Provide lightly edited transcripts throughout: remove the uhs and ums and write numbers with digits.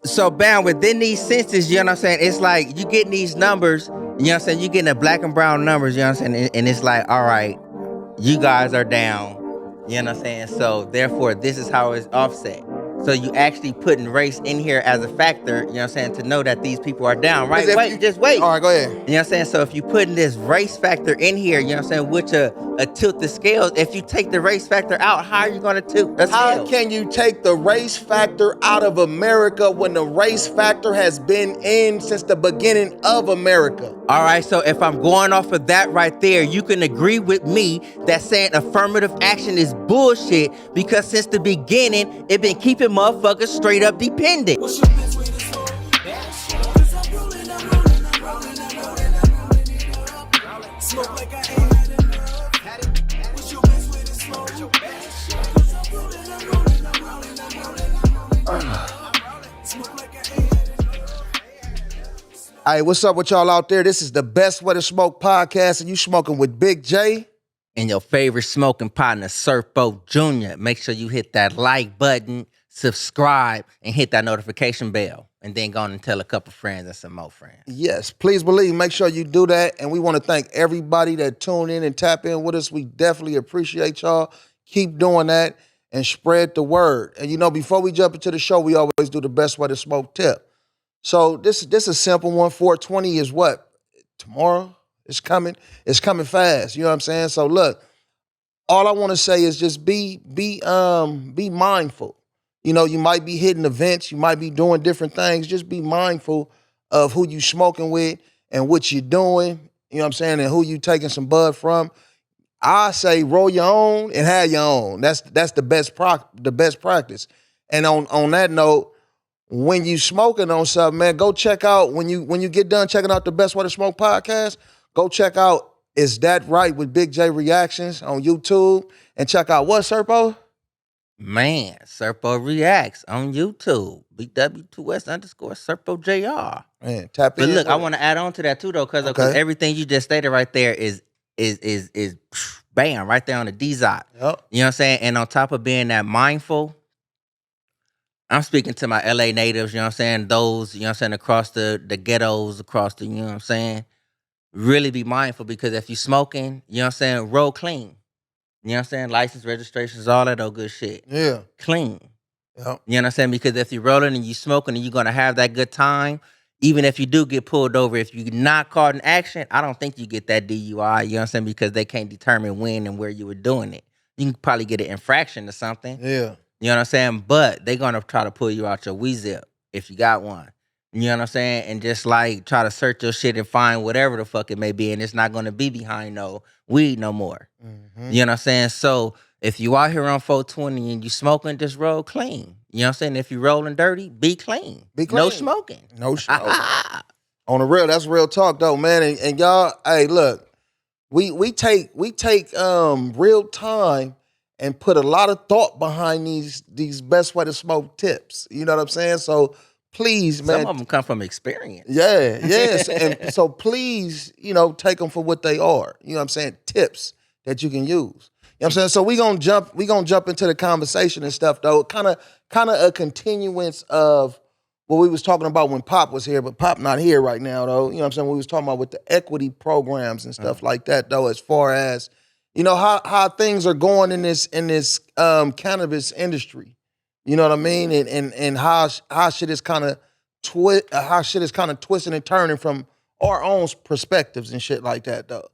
So, bam, within these census, you know what I'm saying? It's like you getting these numbers, you know what I'm saying? You getting the black and brown numbers, you know what I'm saying? And it's like, all right, you guys are down, you know what I'm saying? So, therefore, this is how it's offset. So, you actually putting race in here as a factor, you know what I'm saying, to know that these people are down, right? Wait, just wait. All right, go ahead. You know what I'm saying? So if you putting this race factor in here, you know what I'm saying, which tilt the scales, if you take the race factor out, how are you going to tilt the scales? How can you take the race factor out of America when the race factor has been in since the beginning of America? All right, so if I'm going off of that right there, you can agree with me that saying affirmative action is bullshit because since the beginning, it been keeping motherfuckers straight up dependent. Smoke like I ain't had enough. What's your best way to smoke? Cause I'm rolling, I'm rolling, I'm rolling, I'm rolling, I'm rolling. Smoke like I ain't had enough. Hey, what's up with y'all out there? This is the Best Way to Smoke Podcast, and you smoking with Big J. And your favorite smoking partner, Surfo Jr. Make sure you hit that like button, subscribe, and hit that notification bell. And then go on and tell a couple friends and some more friends. Yes, please believe. Make sure you do that. And we want to thank everybody that tuned in and tap in with us. We definitely appreciate y'all. Keep doing that and spread the word. And you know, before we jump into the show, we always do the best way to smoke tip. So this is a simple one. 420 is what? Tomorrow? It's coming. It's coming fast. You know what I'm saying? So look, all I want to say is just be mindful. You know, you might be hitting events, you might be doing different things. Just be mindful of who you smoking with and what you're doing, you know what I'm saying, and who you taking some bud from. I say roll your own and have your own. That's the best practice. And on that note, when you smoking on something, man, go check out, when you get done checking out the Best Way to Smoke podcast, go check out Is That Right with Big J Reactions on YouTube. And check out what, Serpo? Man, Serpo Reacts on YouTube. BW2S_Serpo JR. Man, tap in. But look, I want to add on to that too, though, because everything you just stated right there is bam, right there on the DZOT. Yep. You know what I'm saying? And on top of being that mindful, I'm speaking to my LA natives, you know what I'm saying? Those, you know what I'm saying, across the ghettos, across the, you know what I'm saying? Really be mindful, because if you smoking, you know what I'm saying, roll clean. You know what I'm saying? License, registrations, all that old good shit. Yeah. Clean. Yep. You know what I'm saying? Because if you're rolling and you smoking and you're going to have that good time, even if you do get pulled over, if you're not caught in action, I don't think you get that DUI, you know what I'm saying? Because they can't determine when and where you were doing it. You can probably get an infraction or something. Yeah. You know what I'm saying? But they're going to try to pull you out your WeZip if you got one. You know what I'm saying? And just like try to search your shit and find whatever the fuck it may be. And it's not going to be behind no weed no more. Mm-hmm. You know what I'm saying? So if you out here on 420 and you smoking, just roll clean. You know what I'm saying? If you rolling dirty, be clean. Be clean. No smoking. No smoking. On the real, that's real talk though, man. And y'all, hey, look, we take real time and put a lot of thought behind these Best Way to Smoke tips. You know what I'm saying? So please, man. Some of them come from experience. Yeah, yes. And so please, you know, take them for what they are. You know what I'm saying? Tips that you can use. You know what I'm saying? So we gonna jump into the conversation and stuff though. Kind of a continuance of what we was talking about when Pop was here, but Pop not here right now though. You know what I'm saying? We was talking about with the equity programs and stuff like that though, as far as, you know, how things are going in this cannabis industry. You know what I mean? And how shit is kind of twisting and turning from our own perspectives and shit like that, though.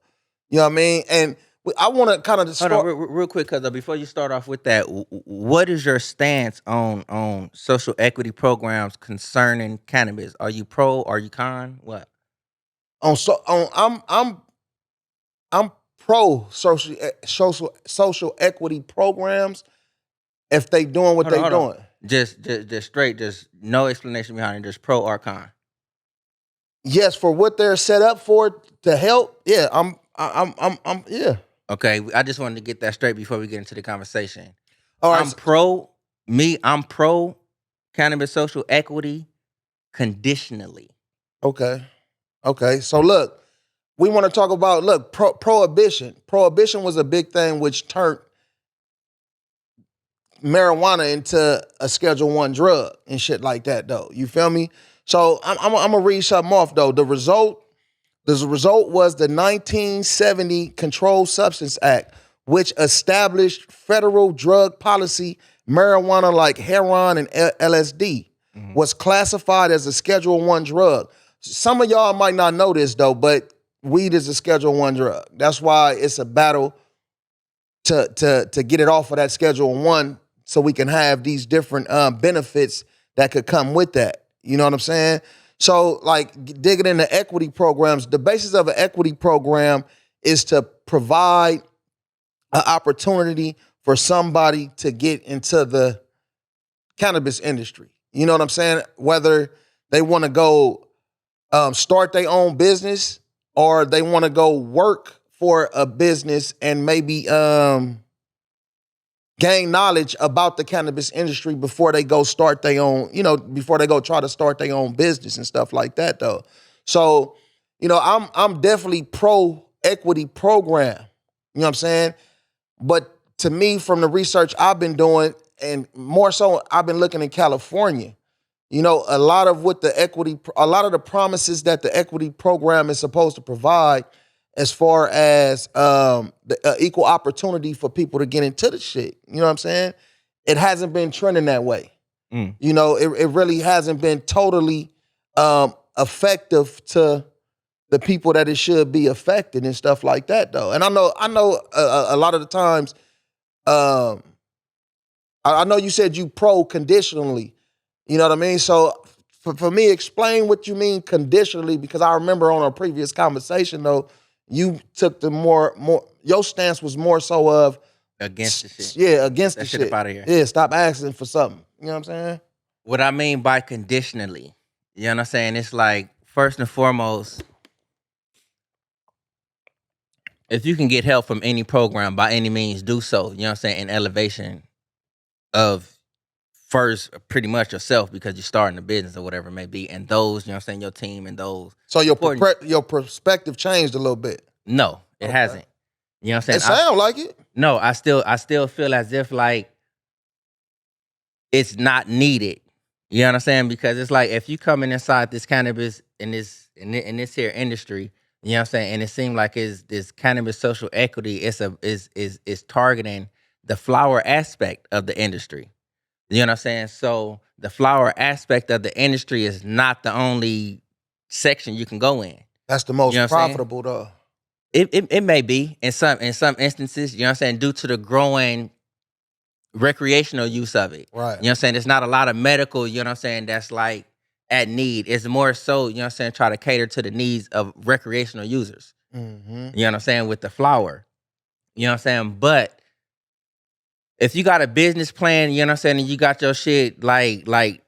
You know what I mean? And I want to kind of start. Hold on, real quick, cause before you start off with that, what is your stance on social equity programs concerning cannabis? Are you pro? Are you con? What? I'm pro social equity programs. If they doing what they doing. Just straight, just no explanation behind it, just pro or con. Yes, for what they're set up for to help. Yeah, I'm yeah. Okay, I just wanted to get that straight before we get into the conversation. All right. I'm pro cannabis social equity conditionally. Okay. So look, we want to talk about prohibition. Prohibition was a big thing which turned marijuana into a Schedule 1 drug and shit like that, though. You feel me? So I'm gonna read something off, though. The result was the 1970 Controlled Substance Act, which established federal drug policy. Marijuana, like heroin and LSD, was classified as a Schedule 1 drug. Some of y'all might not know this, though, but weed is a Schedule 1 drug. That's why it's a battle to get it off of that Schedule 1 so we can have these different benefits that could come with that. You know what I'm saying? So, like, digging into equity programs, the basis of an equity program is to provide an opportunity for somebody to get into the cannabis industry. You know what I'm saying? Whether they want to go start their own business or they want to go work for a business and maybe gain knowledge about the cannabis industry before they go start their own, before they go try to start their own business and stuff like that, though. So, I'm definitely pro equity program. You know what I'm saying? But to me, from the research I've been doing, and more so, I've been looking in California, a lot of the promises that the equity program is supposed to provide as far as the equal opportunity for people to get into the shit. You know what I'm saying? It hasn't been trending that way. It really hasn't been totally effective to the people that it should be affected and stuff like that, though. And I know a lot of the times, I know you said you pro conditionally. You know what I mean? So for me, explain what you mean conditionally, because I remember on a previous conversation, though, you took the more your stance was more so of against the shit. Yeah, against that the shit. shit. Up out of here. Yeah, stop asking for something. You know what I'm saying? What I mean by conditionally, you know what I'm saying? It's like, first and foremost, if you can get help from any program by any means, do so. You know what I'm saying? In elevation of first, pretty much yourself, because you're starting a business or whatever it may be, and those, you know what I'm saying, your team and those. So your perspective changed a little bit. No, it hasn't. You know what I'm saying? It sound like it. No, I still feel as if like it's not needed. You know what I'm saying? Because it's like, if you coming inside this cannabis in this here industry, you know what I'm saying, and it seemed like is this cannabis social equity is targeting the flower aspect of the industry. You know what I'm saying? So the flower aspect of the industry is not the only section you can go in. That's the most profitable, though. It may be in some instances, you know what I'm saying, due to the growing recreational use of it. Right. You know what I'm saying? There's not a lot of medical, you know what I'm saying, that's like at need. It's more so, you know what I'm saying, try to cater to the needs of recreational users. Mm-hmm. You know what I'm saying, with the flower. You know what I'm saying? But if you got a business plan, you know what I'm saying, and you got your shit like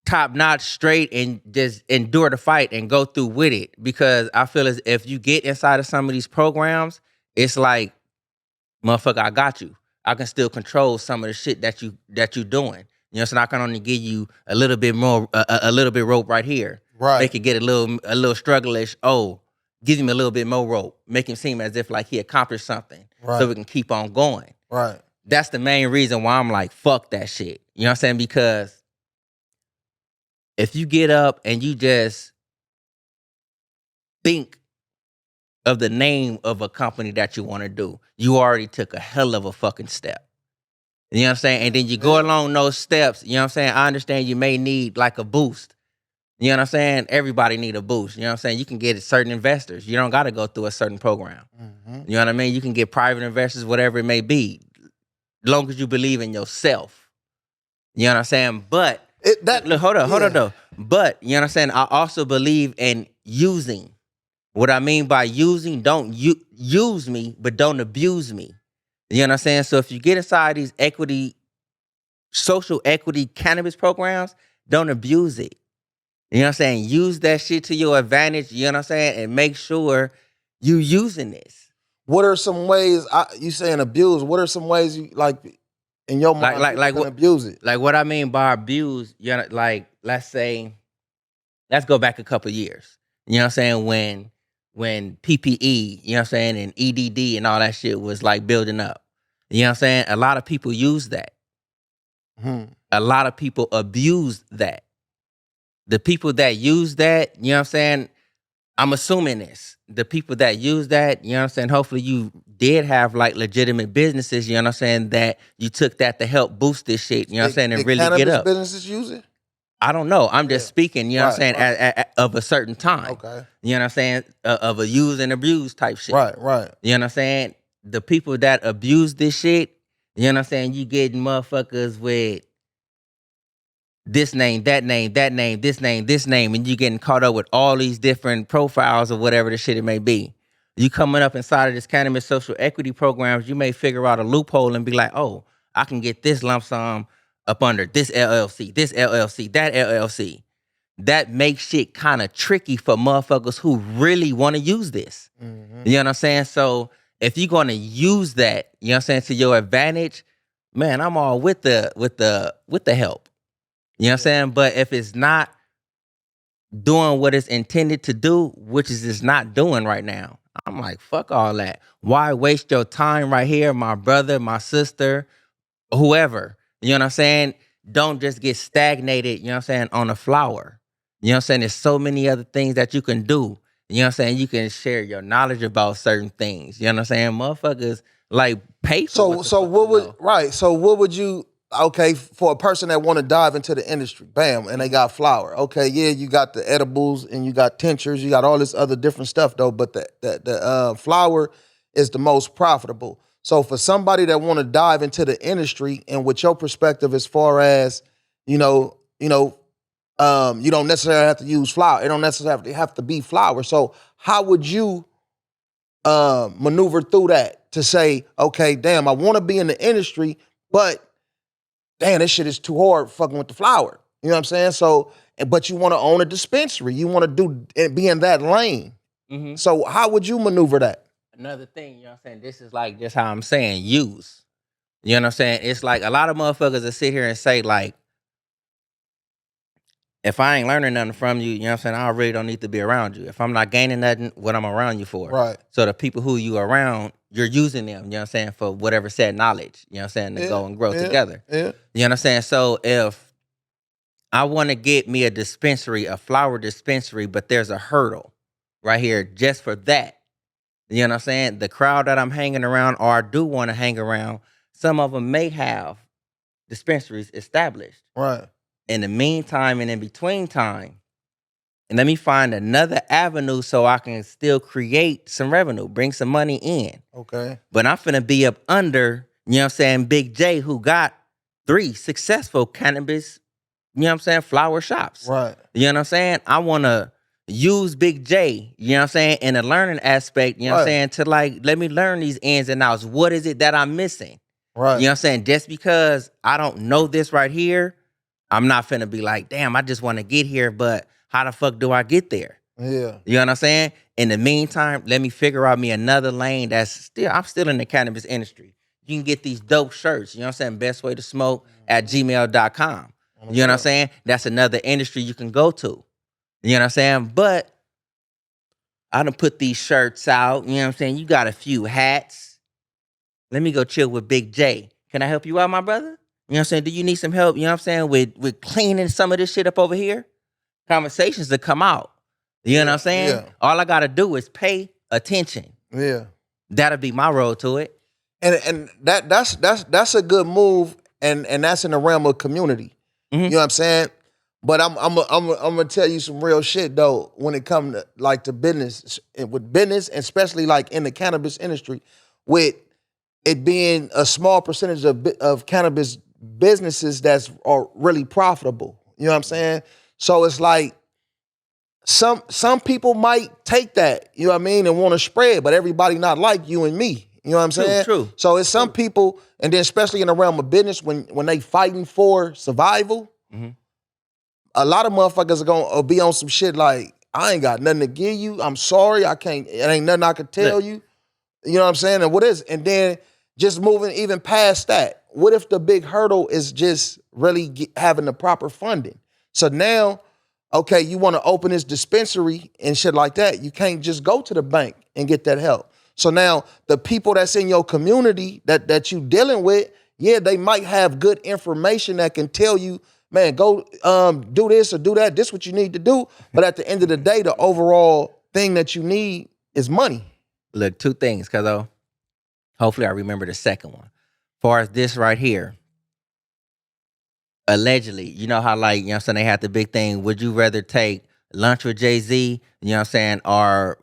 top notch, straight, and just endure the fight and go through with it. Because I feel as if you get inside of some of these programs, it's like, motherfucker, I got you. I can still control some of the shit that you doing. You know what I'm saying? I can only give you a little bit more, a little bit rope right here. Right. Make it get a little struggle-ish. Oh, give him a little bit more rope. Make him seem as if like he accomplished something. Right. So we can keep on going. Right. That's the main reason why I'm like, fuck that shit. You know what I'm saying? Because if you get up and you just think of the name of a company that you want to do, you already took a hell of a fucking step. You know what I'm saying? And then you go along those steps, you know what I'm saying? I understand you may need like a boost. You know what I'm saying? Everybody need a boost. You know what I'm saying? You can get certain investors. You don't got to go through a certain program. Mm-hmm. You know what I mean? You can get private investors, whatever it may be, as long as you believe in yourself. You know what I'm saying? But look, hold on though. But you know what I'm saying? I also believe in using. What I mean by using, don't use me, but don't abuse me. You know what I'm saying? So if you get inside these social equity cannabis programs, don't abuse it. You know what I'm saying? Use that shit to your advantage, you know what I'm saying? And make sure you using this. What are some ways, you saying abuse, what are some ways you, like, in your mind, like what, abuse it? Like what I mean by abuse, you know, like, let's go back a couple years. You know what I'm saying? When PPE, you know what I'm saying, and EDD and all that shit was like building up. You know what I'm saying? A lot of people use that. A lot of people abuse that. The people that use that, you know what I'm saying? I'm assuming this. The people that use that, you know what I'm saying? Hopefully you did have like legitimate businesses, you know what I'm saying, that you took that to help boost this shit, you know what I'm saying, and Did really get cannabis up. businesses use it? I don't know. I'm just speaking, you know what I'm saying, of a certain time. Okay. You know what I'm saying? Of a use and abuse type shit. Right. You know what I'm saying? The people that abuse this shit, you know what I'm saying, you getting motherfuckers with this name, that name, that name, this name, and you getting caught up with all these different profiles or whatever the shit it may be. You coming up inside of this cannabis social equity programs, you may figure out a loophole and be like, oh, I can get this lump sum up under this LLC, that LLC. That makes shit kind of tricky for motherfuckers who really want to use this. You know what I'm saying? So if you're going to use that, you know what I'm saying, to your advantage, man, I'm all with the help. You know what I'm saying? But if it's not doing what it's intended to do, which is it's not doing right now, I'm like, fuck all that. Why waste your time right here, my brother, my sister, whoever? You know what I'm saying? Don't just get stagnated, you know what I'm saying, on a flower. You know what I'm saying? There's so many other things that you can do. You know what I'm saying? You can share your knowledge about certain things. You know what I'm saying? Motherfuckers like pay for So what would you, okay, for a person that want to dive into the industry, bam, and they got flower. Okay, yeah, you got the edibles and you got tinctures, you got all this other different stuff though, but the flower is the most profitable. So for somebody that want to dive into the industry, and with your perspective as far as, you don't necessarily have to use flower. It don't necessarily have to be flower. So how would you maneuver through that to say, okay, damn, I want to be in the industry, but damn, this shit is too hard fucking with the flower. You know what I'm saying? So, but you want to own a dispensary. You want to be in that lane. Mm-hmm. So how would you maneuver that? Another thing, you know what I'm saying? This is like just how I'm saying use. You know what I'm saying? It's like a lot of motherfuckers that sit here and say like, if I ain't learning nothing from you, you know what I'm saying, I really don't need to be around you. If I'm not gaining nothing, what I'm around you for? Right. So the people who you around, you're using them, you know what I'm saying, for whatever said knowledge, you know what I'm saying, to go and grow together. Yeah. You know what I'm saying? So if I want to get me a dispensary, a flower dispensary, but there's a hurdle right here just for that. You know what I'm saying? The crowd that I'm hanging around or I do want to hang around, some of them may have dispensaries established. Right. In the meantime and in between time, and let me find another avenue so I can still create some revenue, bring some money in. Okay. But I'm finna be up under, you know what I'm saying, Big J, who got 3 successful cannabis, you know what I'm saying, flower shops. Right. You know what I'm saying? I wanna use Big J, you know what I'm saying, in a learning aspect, you know what I'm saying, to like, let me learn these ins and outs. What is it that I'm missing? Right. You know what I'm saying? Just because I don't know this right here, I'm not finna be like, damn, I just want to get here, but how the fuck do I get there? Yeah. You know what I'm saying? In the meantime, let me figure out me another lane I'm still in the cannabis industry. You can get these dope shirts, you know what I'm saying? BestWay2Smoke at gmail.com. You know what I'm saying? That's another industry you can go to. You know what I'm saying? But I done put these shirts out, you know what I'm saying? You got a few hats. Let me go chill with Big J. Can I help you out, my brother? You know what I'm saying? Do you need some help, you know what I'm saying, with cleaning some of this shit up over here? Conversations to come out. You know what I'm saying? Yeah. All I got to do is pay attention. Yeah. That'll be my road to it. And that's a good move, and that's in the realm of community. Mm-hmm. You know what I'm saying? But I'm gonna tell you some real shit though when it comes to like to business, with business, especially like in the cannabis industry, with it being a small percentage of cannabis businesses are really profitable. You know what I'm saying? So it's like some people might take that, you know what I mean, and want to spread, but everybody not like you and me. You know what I'm saying? True. So it's some people, and then especially in the realm of business, when they fighting for survival, a lot of motherfuckers are gonna be on some shit like, I ain't got nothing to give you. I'm sorry, I can't. It ain't nothing I can tell you. You know what I'm saying? And then just moving even past that. What if the big hurdle is just really having the proper funding? So now, okay, you want to open this dispensary and shit like that. You can't just go to the bank and get that help. So now the people that's in your community that you dealing with, Yeah, they might have good information that can tell you, man, go do this or do that. This is what you need to do. But at the end of the day, the overall thing that you need is money. Look, two things, cuz hopefully I remember the second one. Far as this right here, allegedly, you know how like, you know what I'm saying, they had the big thing, would you rather take lunch with Jay-Z, you know what I'm saying, or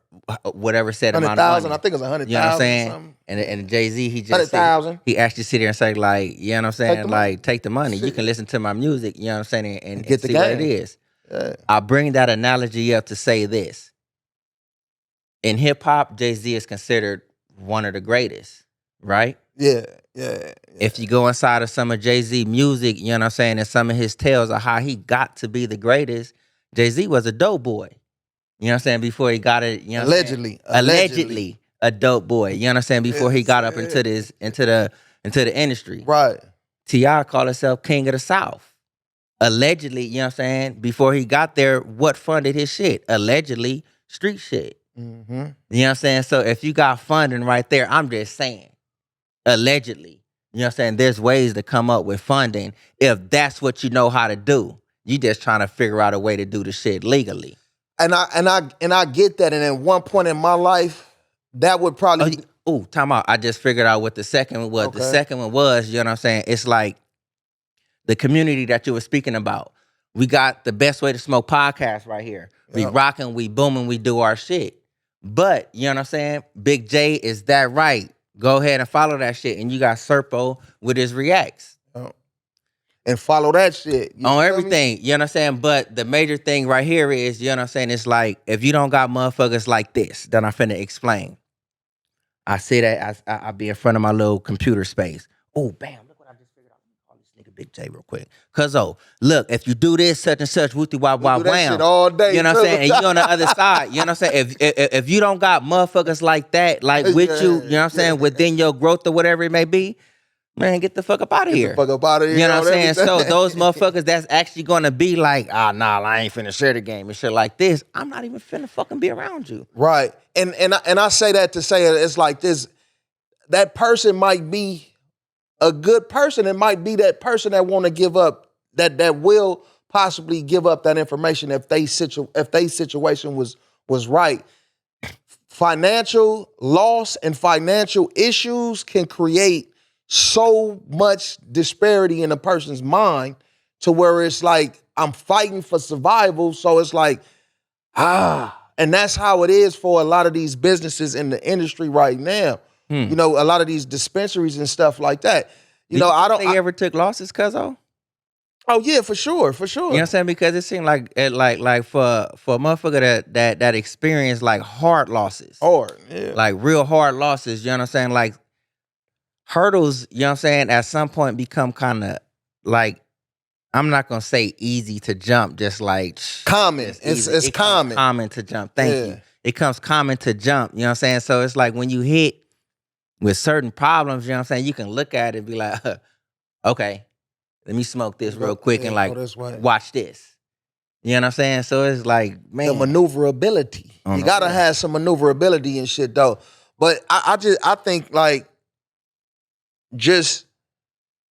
whatever set amount of 100,000, money. I think it's 100,000. You know what I'm saying? Something. And Jay-Z, he just 100,000. he actually sit there and say like, you know what I'm saying, the money. like take the money. You Shit. can listen to my music, you know what I'm saying, and get the see what it game. is. Yeah. I bring that analogy up to say this. In hip hop, Jay-Z is considered one of the greatest, right? Yeah. If you go inside of some of Jay-Z music, you know what I'm saying, and some of his tales of how he got to be the greatest, Jay-Z was a dope boy. You know what I'm saying? Before he got it, you know what I'm saying? Allegedly a dope boy. You know what I'm saying? Before he got up into the industry. Right. T.I. called himself King of the South. Allegedly, you know what I'm saying? Before he got there, what funded his shit? Allegedly, street shit. Mm-hmm. You know what I'm saying? So if you got funding right there, I'm just saying, allegedly, you know what I'm saying? There's ways to come up with funding if that's what you know how to do. You just trying to figure out a way to do the shit legally. And I get that. And at one point in my life, that would probably Time out. I just figured out what the second one was. Okay. The second one was, you know what I'm saying? It's like the community that you were speaking about. We got the Best Way to Smoke podcast right here. We rocking, we booming, we do our shit. But, you know what I'm saying? Big J, is that right? Go ahead and follow that shit. And you got Serpo with his reacts. and follow that shit. You on feel everything. me? You know what I'm saying? But the major thing right here is, you know what I'm saying? It's like, if you don't got motherfuckers like this, then I'm finna explain. I say that, I be in front of my little computer space. Oh, bam, look what I just figured out. Call this nigga Big J real quick. Cause look, if you do this, such and such, whoopty wop We wop do that wham. shit all day, You know what I'm too. saying? And you on the other side. You know what I'm saying? If you don't got motherfuckers like that, like with you know what I'm saying, within your growth or whatever it may be, man, get the fuck up out of here. Get the fuck up out of here. You know what I'm saying? everything. So those motherfuckers that's actually gonna be like, I ain't finna share the game and shit like this. I'm not even finna fucking be around you. Right. And I say that to say it's like this, that person might be a good person. It might be that person that want to give up, that will possibly give up that information if they situation was right. Financial loss and financial issues can create so much disparity in a person's mind to where it's like, I'm fighting for survival. So it's like, and that's how it is for a lot of these businesses in the industry right now. You know, a lot of ththese dispensaries and stuff like that. You know, I don't think they ever took losses, cuzzo? Oh yeah, for sure. You know what I'm saying? Because it seemed like for a motherfucker that experienced like hard losses. Hard, yeah. Like real hard losses, you know what I'm saying? Like hurdles, you know what I'm saying, at some point become kind of like, I'm not gonna say easy to jump, just like common. It's common. Common to jump. Thank you. It comes common to jump, you know what I'm saying? So it's like when you hit with certain problems, you know what I'm saying, you can look at it and be like, okay, let me smoke this real quick and like watch this. You know what I'm saying? So it's like, man. The maneuverability. You gotta have some maneuverability and shit though. But I think like, just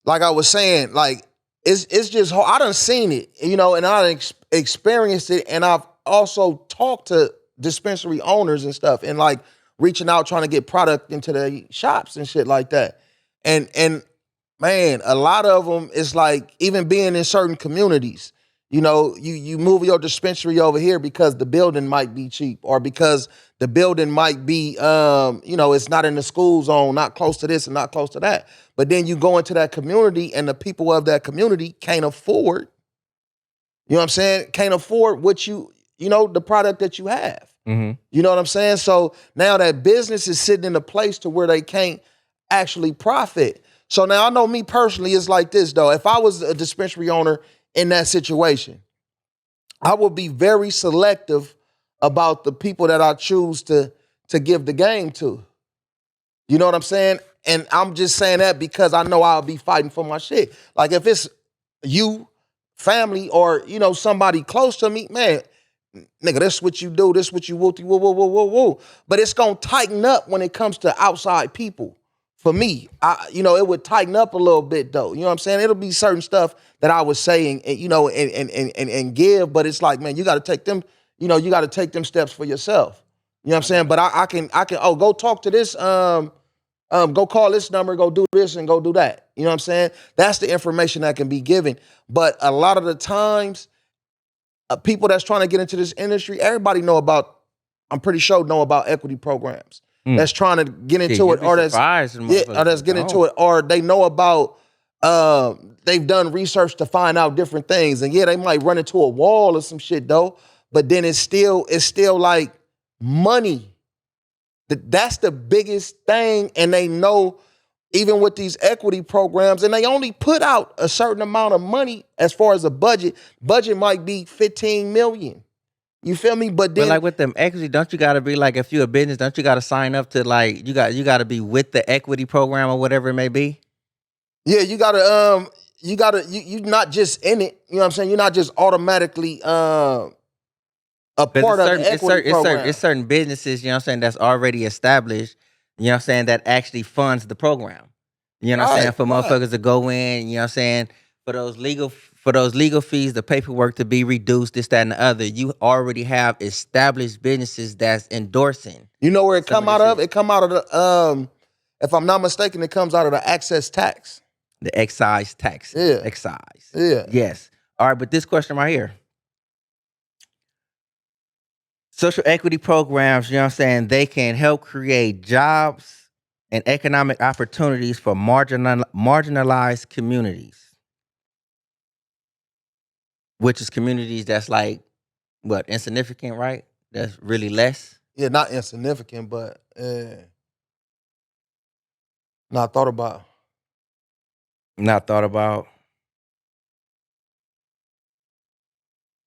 like I was saying, like it's just hard. I done seen it, you know, and I done experienced it, and I've also talked to dispensary owners and stuff, and like reaching out trying to get product into the shops and shit like that. And man, a lot of them is like, even being in certain communities, you know, you move your dispensary over here because the building might be cheap, or because the building might be, you know, it's not in the school zone, not close to this and not close to that. But then you go into that community and the people of that community can't afford, you know what I'm saying? Can't afford what you know, the product that you have. Mm-hmm. You know what I'm saying? So now that business is sitting in a place to where they can't actually profit. So now I know me personally, it's like this though. If I was a dispensary owner in that situation, I would be very selective about the people that I choose to give the game to. You know what I'm saying? And I'm just saying that because I know I'll be fighting for my shit. Like if it's you, family, or, you know, somebody close to me, man, nigga, this what you do, this what you woo. But it's gonna tighten up when it comes to outside people. for me, it would tighten up a little bit though. You know what I'm saying? It'll be certain stuff that I was saying, and give, but it's like, man, you got to take them, you got to take them steps for yourself. You know what I'm saying? But I can, go talk to this, go call this number, go do this and go do that. You know what I'm saying? That's the information that can be given. But a lot of the times, people that's trying to get into this industry, everybody I'm pretty sure know about equity programs. That's trying to get into it, or that's getting into it, or they know about, they've done research to find out different things. And yeah, they might run into a wall or some shit though, but then it's still like money. That's the biggest thing. And they know, even with these equity programs, and they only put out a certain amount of money as far as a budget might be 15 million. You feel me? But then, like with them equity, don't you gotta be like, if you're a business, don't you gotta sign up to like, you gotta be with the equity program or whatever it may be? Yeah, you're not just in it. You know what I'm saying? You're not just automatically a part of the equity program. It's certain businesses, you know what I'm saying, that's already established, you know what I'm saying, that actually funds the program. You know what I'm saying? For motherfuckers to go in, you know what I'm saying, for those legal fees, the paperwork to be reduced, this, that, and the other, you already have established businesses that's endorsing. You know where it come out of? It come out of the, if I'm not mistaken, it comes out of the excess tax. The excise tax. Yeah. Excise. Yeah. Yes. All right, but this question right here. Social equity programs, you know what I'm saying, they can help create jobs and economic opportunities for marginalized communities. Which is communities that's like, what, insignificant, right? That's really less. Yeah, not insignificant, but not thought about. Not thought about.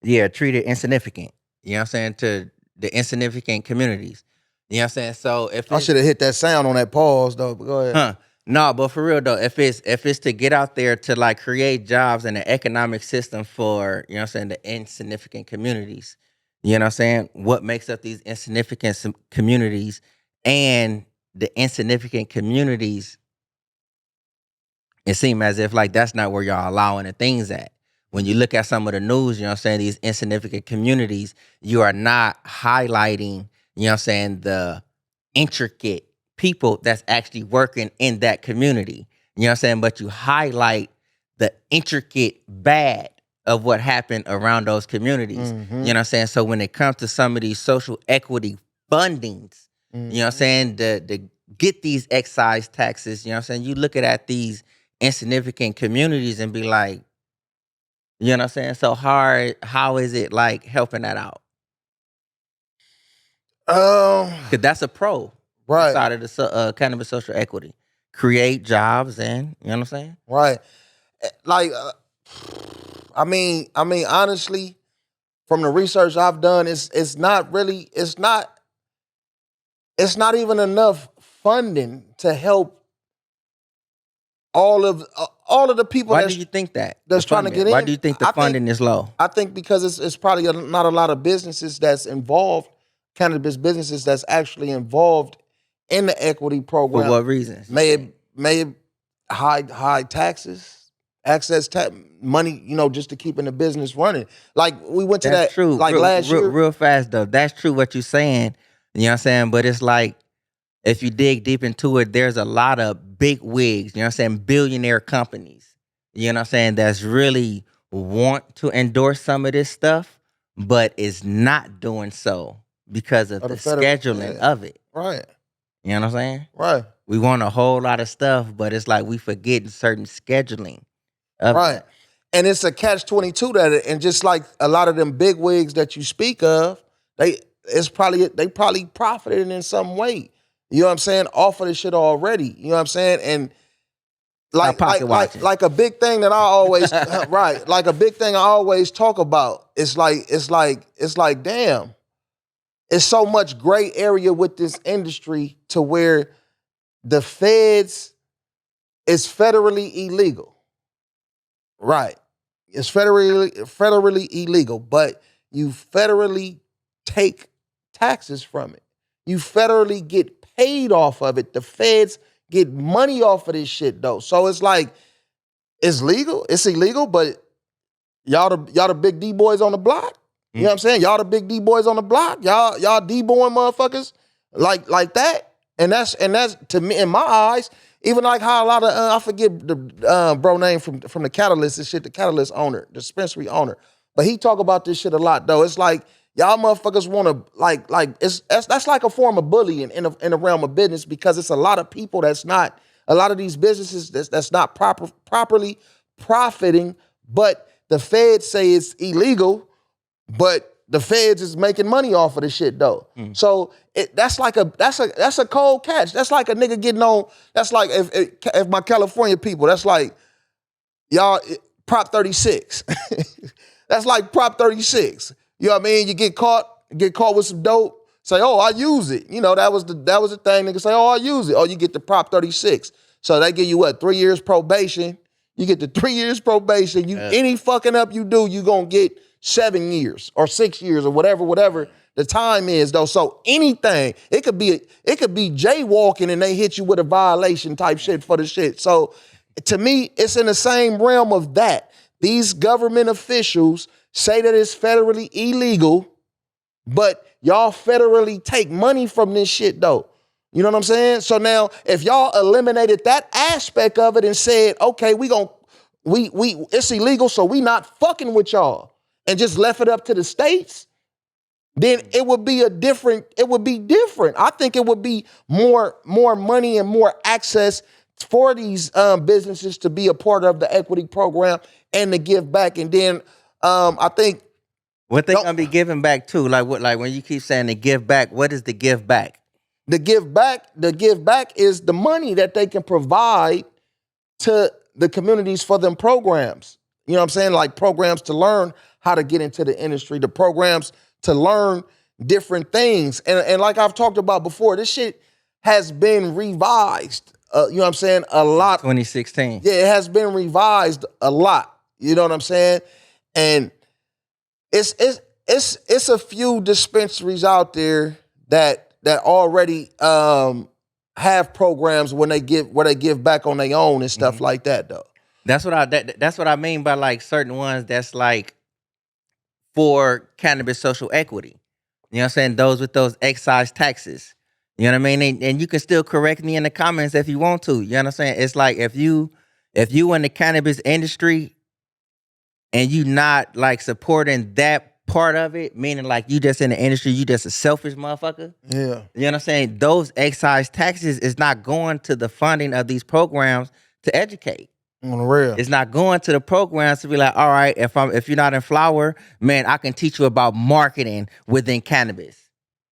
Yeah, treated insignificant. You know what I'm saying? To the insignificant communities. You know what I'm saying? So if I should have hit that sound on that pause though, but go ahead. No, but for real though, if it's to get out there to like create jobs and an economic system for, you know what I'm saying, the insignificant communities, you know what I'm saying? What makes up these insignificant communities, and the insignificant communities, it seems as if like that's not where y'all allowing the things at. When you look at some of the news, you know what I'm saying, these insignificant communities, you are not highlighting, you know what I'm saying, the intricate people that's actually working in that community. You know what I'm saying? But you highlight the intricate bad of what happened around those communities. Mm-hmm. You know what I'm saying? So when it comes to some of these social equity fundings, you know what I'm saying, to get these excise taxes, you know what I'm saying, you look at these insignificant communities and be like, you know what I'm saying? So how is it like helping that out? Because that's a pro. Right. Side of the cannabis social equity. Create jobs and, you know what I'm saying? Right. Like, I mean, honestly, from the research I've done, it's not even enough funding to help all of the people. Why do you think that? That's trying to get in? Why do you think the funding is low? I think because it's probably not a lot of businesses that's involved, cannabis businesses that's actually involved in the equity program. For what reasons? May it high taxes, access money, just to keeping the business running. Like we went to That's that true. like last year. Real fast though. That's true what you're saying. You know what I'm saying? But it's like, if you dig deep into it, there's a lot of big wigs, you know what I'm saying, billionaire companies, you know what I'm saying, that's really want to endorse some of this stuff, but is not doing so because of the scheduling of it. Right. You know what I'm saying? Right. We want a whole lot of stuff, but it's like we forgetting certain scheduling of right. it. And it's a catch-22 that, and just like a lot of them big wigs that you speak of, they probably profited in some way. You know what I'm saying? Off of this shit already. You know what I'm saying? And like a big thing that I always right, like a big thing I always talk about. It's like damn. It's so much gray area with this industry to where the feds is federally illegal. Right. It's federally illegal, but you federally take taxes from it. You federally get paid off of it. The feds get money off of this shit though. So it's like, it's legal, it's illegal, but y'all the big D boys on the block. You know what I'm saying? Y'all the big D boys on the block. Y'all D boy motherfuckers like that. And that's to me, in my eyes, even like how a lot of I forget the bro name from the Catalyst and shit, the Catalyst owner, the dispensary owner. But he talk about this shit a lot though. It's like y'all motherfuckers want to that's like a form of bullying in the realm of business, because it's a lot of people that's not, a lot of these businesses that's not properly profiting, but the feds say it's illegal, but the feds is making money off of the shit though. So that's a cold catch. That's like a nigga getting on. That's like if my California people. That's like y'all Prop 36. That's like Prop 36. You know what I mean? You get caught with some dope. Say, oh, I use it. You know, that was the thing. Nigga say, oh, I use it. Oh, you get the Prop 36. So they give you what, 3 years probation. You get the 3 years probation. Any fucking up you do, you gonna get 7 years or 6 years or whatever the time is though. So anything, it could be jaywalking and they hit you with a violation type shit for the shit. So to me, it's in the same realm of that. These government officials say that it's federally illegal, but y'all federally take money from this shit though. You know what I'm saying? So now if y'all eliminated that aspect of it and said, okay, it's illegal, so we not fucking with y'all, and just left it up to the states, then it would be different. I think it would be more money and more access for these businesses to be a part of the equity program and to give back. And then I think what they gonna be giving back to, like when you keep saying the give back, what is the give back? The give back is the money that they can provide to the communities for them programs. You know what I'm saying? Like programs to learn how to get into the industry, the programs to learn different things. And like I've talked about before, this shit has been revised. You know what I'm saying? A lot. 2016. Yeah, it has been revised a lot. You know what I'm saying? And it's a few dispensaries out there that already have programs where they give back on their own and stuff like that though. That's what I mean by like certain ones that's like for cannabis social equity. You know what I'm saying? Those with those excise taxes. You know what I mean? And you can still correct me in the comments if you want to. You know what I'm saying? It's like if you in the cannabis industry and you not like supporting that part of it, meaning like you just in the industry, you just a selfish motherfucker. Yeah. You know what I'm saying? Those excise taxes is not going to the funding of these programs to educate. On the real. It's not going to the programs to be like, all right, if you're not in flower, man, I can teach you about marketing within cannabis.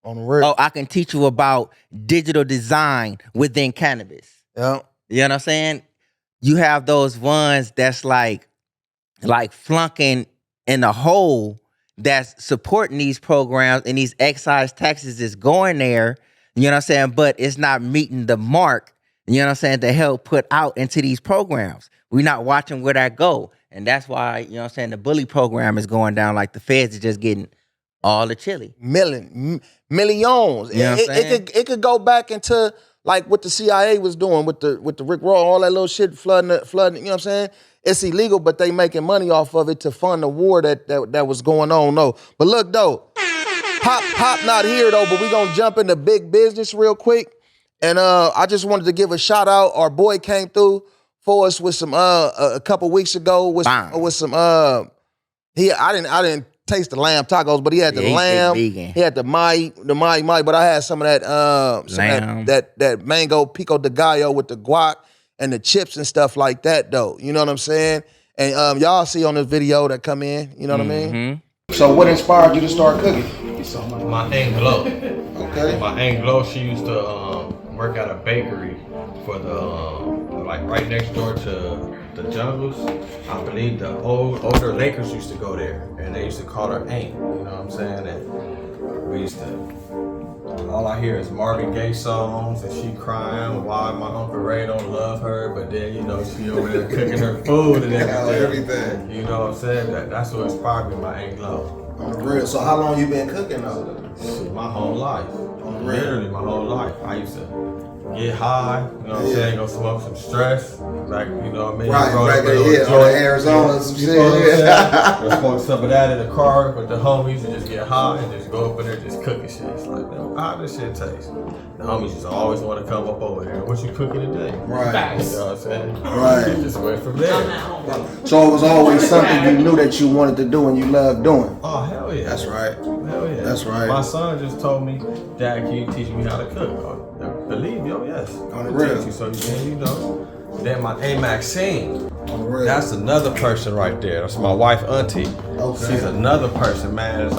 On the real. Oh, I can teach you about digital design within cannabis. Yeah. You know what I'm saying? You have those ones that's like flunking in the hole that's supporting these programs, and these excise taxes is going there, you know what I'm saying? But it's not meeting the mark, you know what I'm saying, to help put out into these programs. We're not watching where that go. And that's why, you know what I'm saying, the bully program is going down, like the feds is just getting all the chili. Millions. You know what I'm saying? It could go back into like what the CIA was doing with the Rick Roll, all that little shit flooding, you know what I'm saying? It's illegal, but they making money off of it to fund the war that was going on. No, but look though, Pop not here though, but we gonna jump into big business real quick. And I just wanted to give a shout out. Our boy came through for us with some a couple weeks ago with some I didn't taste the lamb tacos, but he had the lamb. He had the Mai, but I had some of that that mango pico de gallo with the guac and the chips and stuff like that though. You know what I'm saying? And y'all see on this video that come in, you know what I mean? So what inspired you to start cooking? My Aunt Glow. Okay. My Aunt Glow, she used to work at a bakery for the like right next door to the Jungles. I believe the older Lakers used to go there, and they used to call her Aunt. You know what I'm saying? And we used to. All I hear is Marvin Gaye songs, and she crying why my Uncle Ray don't love her, but then, you know, she over there cooking her food and everything. You know what I'm saying? That's what inspired me, my Aunt Glow. On the real. So how long you been cooking though? My whole life. Literally my whole life. I used to get high, you know what I'm saying? Go smoke some stress, like, you know what I mean? Right, Roll up regular, a little yeah, on joint, Arizona, some you know what I'm shit. saying? Go smoke some of that in the car with the homies and just get high and just go up in there just cooking shit. It's like, man, how this shit taste? The homies just always want to come up over here. What you cooking today? Right. You know what I'm saying? Right. Just went from there. So it was always something you knew that you wanted to do and you loved doing. Oh, hell yeah. That's right. Hell yeah. That's right. My son just told me, Dad, can you teach me how to cook? Oh, believe me, oh yes. On the I'll real. teach you so you can, you know. Then my Aunt Maxine, On the real. that's another person right there. That's my wife, Auntie. Okay. She's another person, man.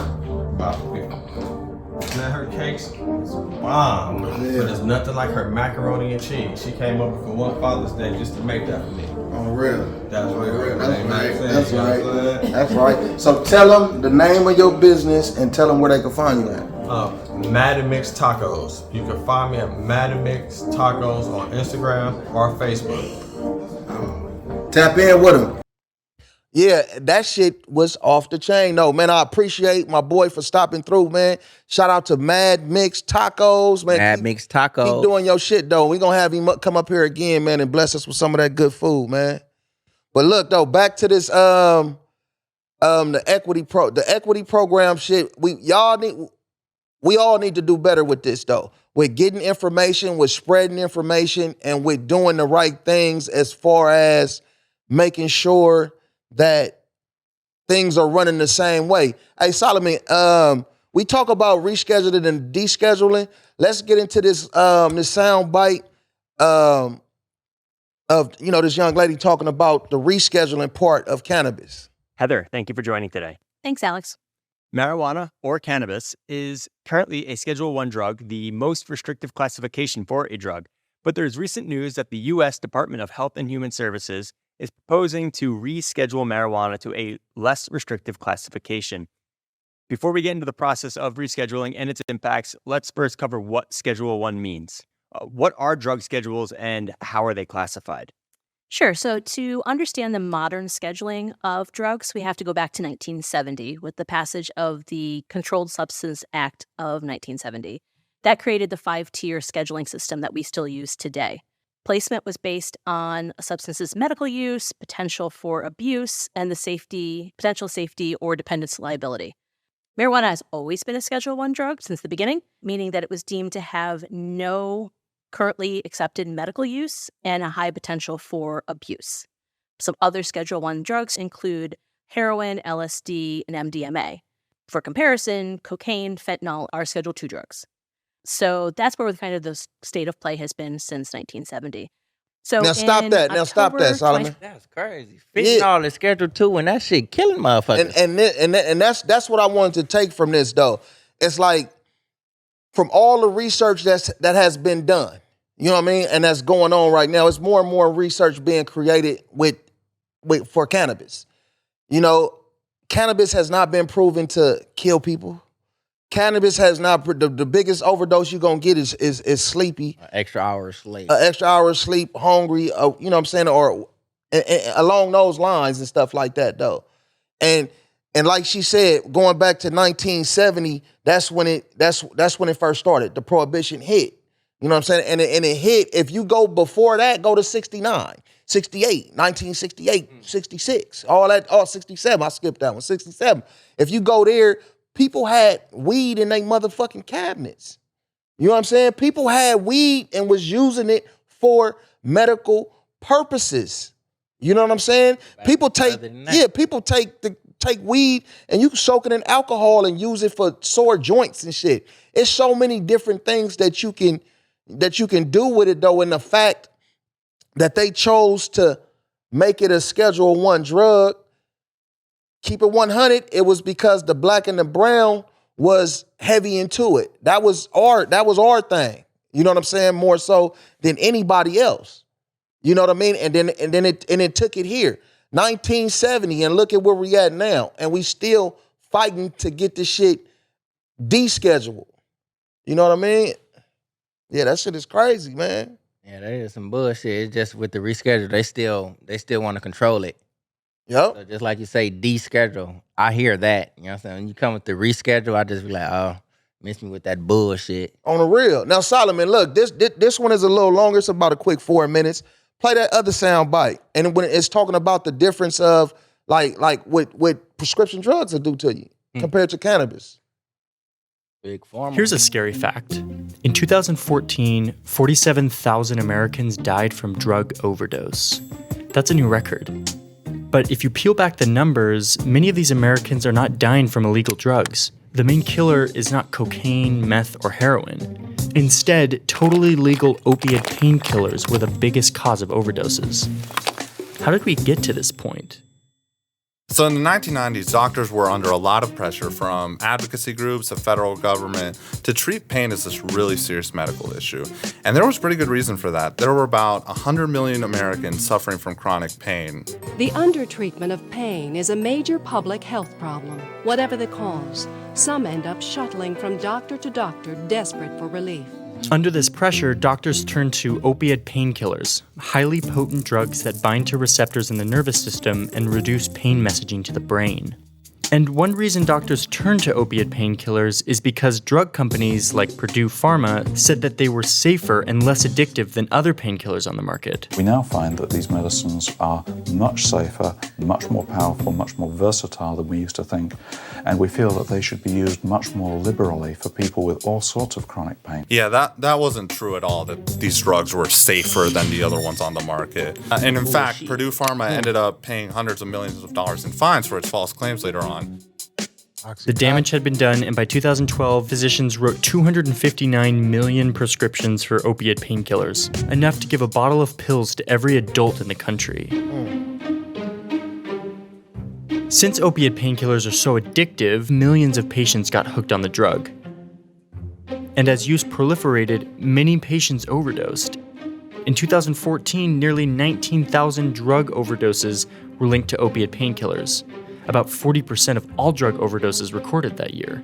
Man, her cakes is bomb. Yeah. But it's nothing like her macaroni and cheese. She came over for one Father's Day just to make that for me. On the real. That's On the real. real. That's Aunt right. Maxine, That's you know what I'm right. saying? That's right. So tell them the name of your business and tell them where they can find you at. Madamix Tacos. You can find me at Madamix Tacos on Instagram or Facebook. Tap in with them. Yeah, that shit was off the chain. No, man, I appreciate my boy for stopping through, man. Shout out to Mad Mix Tacos, man. Mad Mix Tacos. Keep doing your shit, though. We gonna have him come up here again, man, and bless us with some of that good food, man. But look, though, back to this the equity program shit. We all need to do better with this, though. With getting information, with spreading information, and with doing the right things as far as making sure that things are running the same way. Hey, Solomon, we talk about rescheduling and descheduling. Let's get into this this sound bite of this young lady talking about the rescheduling part of cannabis. Heather, thank you for joining today. Thanks, Alex. Marijuana, or cannabis, is currently a Schedule I drug, the most restrictive classification for a drug. But there's recent news that the U.S. Department of Health and Human Services is proposing to reschedule marijuana to a less restrictive classification. Before we get into the process of rescheduling and its impacts, let's first cover what Schedule I means. What are drug schedules and how are they classified? Sure. So to understand the modern scheduling of drugs, we have to go back to 1970 with the passage of the Controlled Substance Act of 1970. That created the 5-tier scheduling system that we still use today. Placement was based on a substance's medical use, potential for abuse, and the potential safety or dependence liability. Marijuana has always been a Schedule I drug since the beginning, meaning that it was deemed to have no currently accepted medical use and a high potential for abuse. Some other Schedule I drugs include heroin, LSD, and MDMA. For comparison, cocaine, fentanyl are Schedule II drugs. So that's where kind of the state of play has been since 1970. So Now stop that, Solomon. That's crazy. Fentanyl is Schedule 2 and that shit killing motherfuckers. And that's what I wanted to take from this, though. It's like from all the research that has been done, you know what I mean, and that's going on right now. It's more and more research being created for cannabis. You know, cannabis has not been proven to kill people. Cannabis has not. The biggest overdose you're gonna get is sleepy. Extra hour of sleep. Extra hour of sleep, hungry. You know what I'm saying, or along those lines and stuff like that, though. And like she said, going back to 1970, that's when it first started. The prohibition hit. You know what I'm saying? And it hit. If you go before that, go to 69, 68, 1968, 66, all that. 67. I skipped that one. 67. If you go there. People had weed in their motherfucking cabinets. You know what I'm saying? People had weed and was using it for medical purposes. You know what I'm saying? People take weed and you can soak it in alcohol and use it for sore joints and shit. It's so many different things that you can do with it, though, and the fact that they chose to make it a Schedule I drug. Keep it 100, it was because the black and the brown was heavy into it. That was our thing. You know what I'm saying? More so than anybody else. You know what I mean? And then it took it here. 1970, and look at where we at now. And we still fighting to get this shit descheduled. You know what I mean? Yeah, that shit is crazy, man. Yeah, that is some bullshit. It's just with the reschedule, they still want to control it. Yep. So just like you say, deschedule. I hear that. You know what I'm saying? When you come with the reschedule, I just be like, oh, Miss me with that bullshit. On the real. Now, Solomon, look, this one is a little longer. It's about a quick 4 minutes. Play that other sound bite. And when it's talking about the difference of like what prescription drugs will do to you compared to cannabis. Big pharma. Here's a scary fact. In 2014, 47,000 Americans died from drug overdose. That's a new record. But if you peel back the numbers, many of these Americans are not dying from illegal drugs. The main killer is not cocaine, meth, or heroin. Instead, totally legal opiate painkillers were the biggest cause of overdoses. How did we get to this point? So in the 1990s, doctors were under a lot of pressure from advocacy groups, the federal government, to treat pain as this really serious medical issue. And there was pretty good reason for that. There were about 100 million Americans suffering from chronic pain. The undertreatment of pain is a major public health problem. Whatever the cause, some end up shuttling from doctor to doctor, desperate for relief. Under this pressure, doctors turned to opiate painkillers, highly potent drugs that bind to receptors in the nervous system and reduce pain messaging to the brain. And one reason doctors turned to opiate painkillers is because drug companies like Purdue Pharma said that they were safer and less addictive than other painkillers on the market. We now find that these medicines are much safer, much more powerful, much more versatile than we used to think, and we feel that they should be used much more liberally for people with all sorts of chronic pain. Yeah, that wasn't true at all, that these drugs were safer than the other ones on the market. And in fact, Purdue Pharma ended up paying hundreds of millions of dollars in fines for its false claims later on. The damage had been done, and by 2012, physicians wrote 259 million prescriptions for opiate painkillers, enough to give a bottle of pills to every adult in the country. Since opiate painkillers are so addictive, millions of patients got hooked on the drug. And as use proliferated, many patients overdosed. In 2014, nearly 19,000 drug overdoses were linked to opiate painkillers. About 40% of all drug overdoses recorded that year.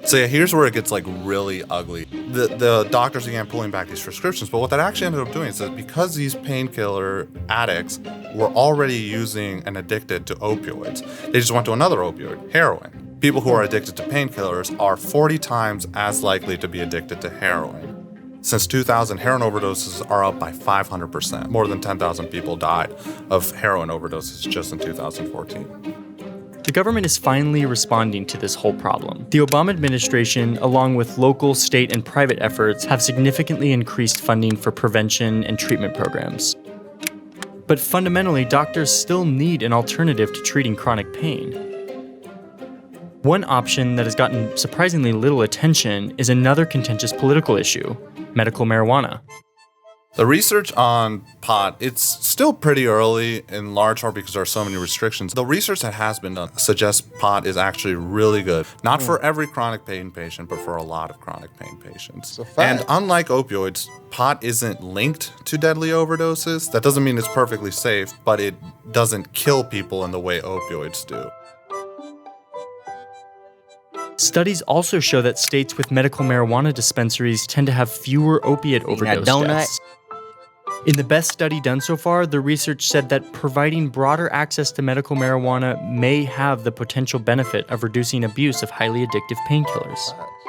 So yeah, here's where it gets like really ugly. The doctors began pulling back these prescriptions, but what that actually ended up doing is that because these painkiller addicts were already using and addicted to opioids, they just went to another opioid, heroin. People who are addicted to painkillers are 40 times as likely to be addicted to heroin. Since 2000, heroin overdoses are up by 500%. More than 10,000 people died of heroin overdoses just in 2014. The government is finally responding to this whole problem. The Obama administration, along with local, state, and private efforts, have significantly increased funding for prevention and treatment programs. But fundamentally, doctors still need an alternative to treating chronic pain. One option that has gotten surprisingly little attention is another contentious political issue: medical marijuana. The research on pot, it's still pretty early, in large part because there are so many restrictions. The research that has been done suggests pot is actually really good. Not for every chronic pain patient, but for a lot of chronic pain patients. And unlike opioids, pot isn't linked to deadly overdoses. That doesn't mean it's perfectly safe, but it doesn't kill people in the way opioids do. Studies also show that states with medical marijuana dispensaries tend to have fewer opiate overdose deaths. In the best study done so far, the research said that providing broader access to medical marijuana may have the potential benefit of reducing abuse of highly addictive painkillers.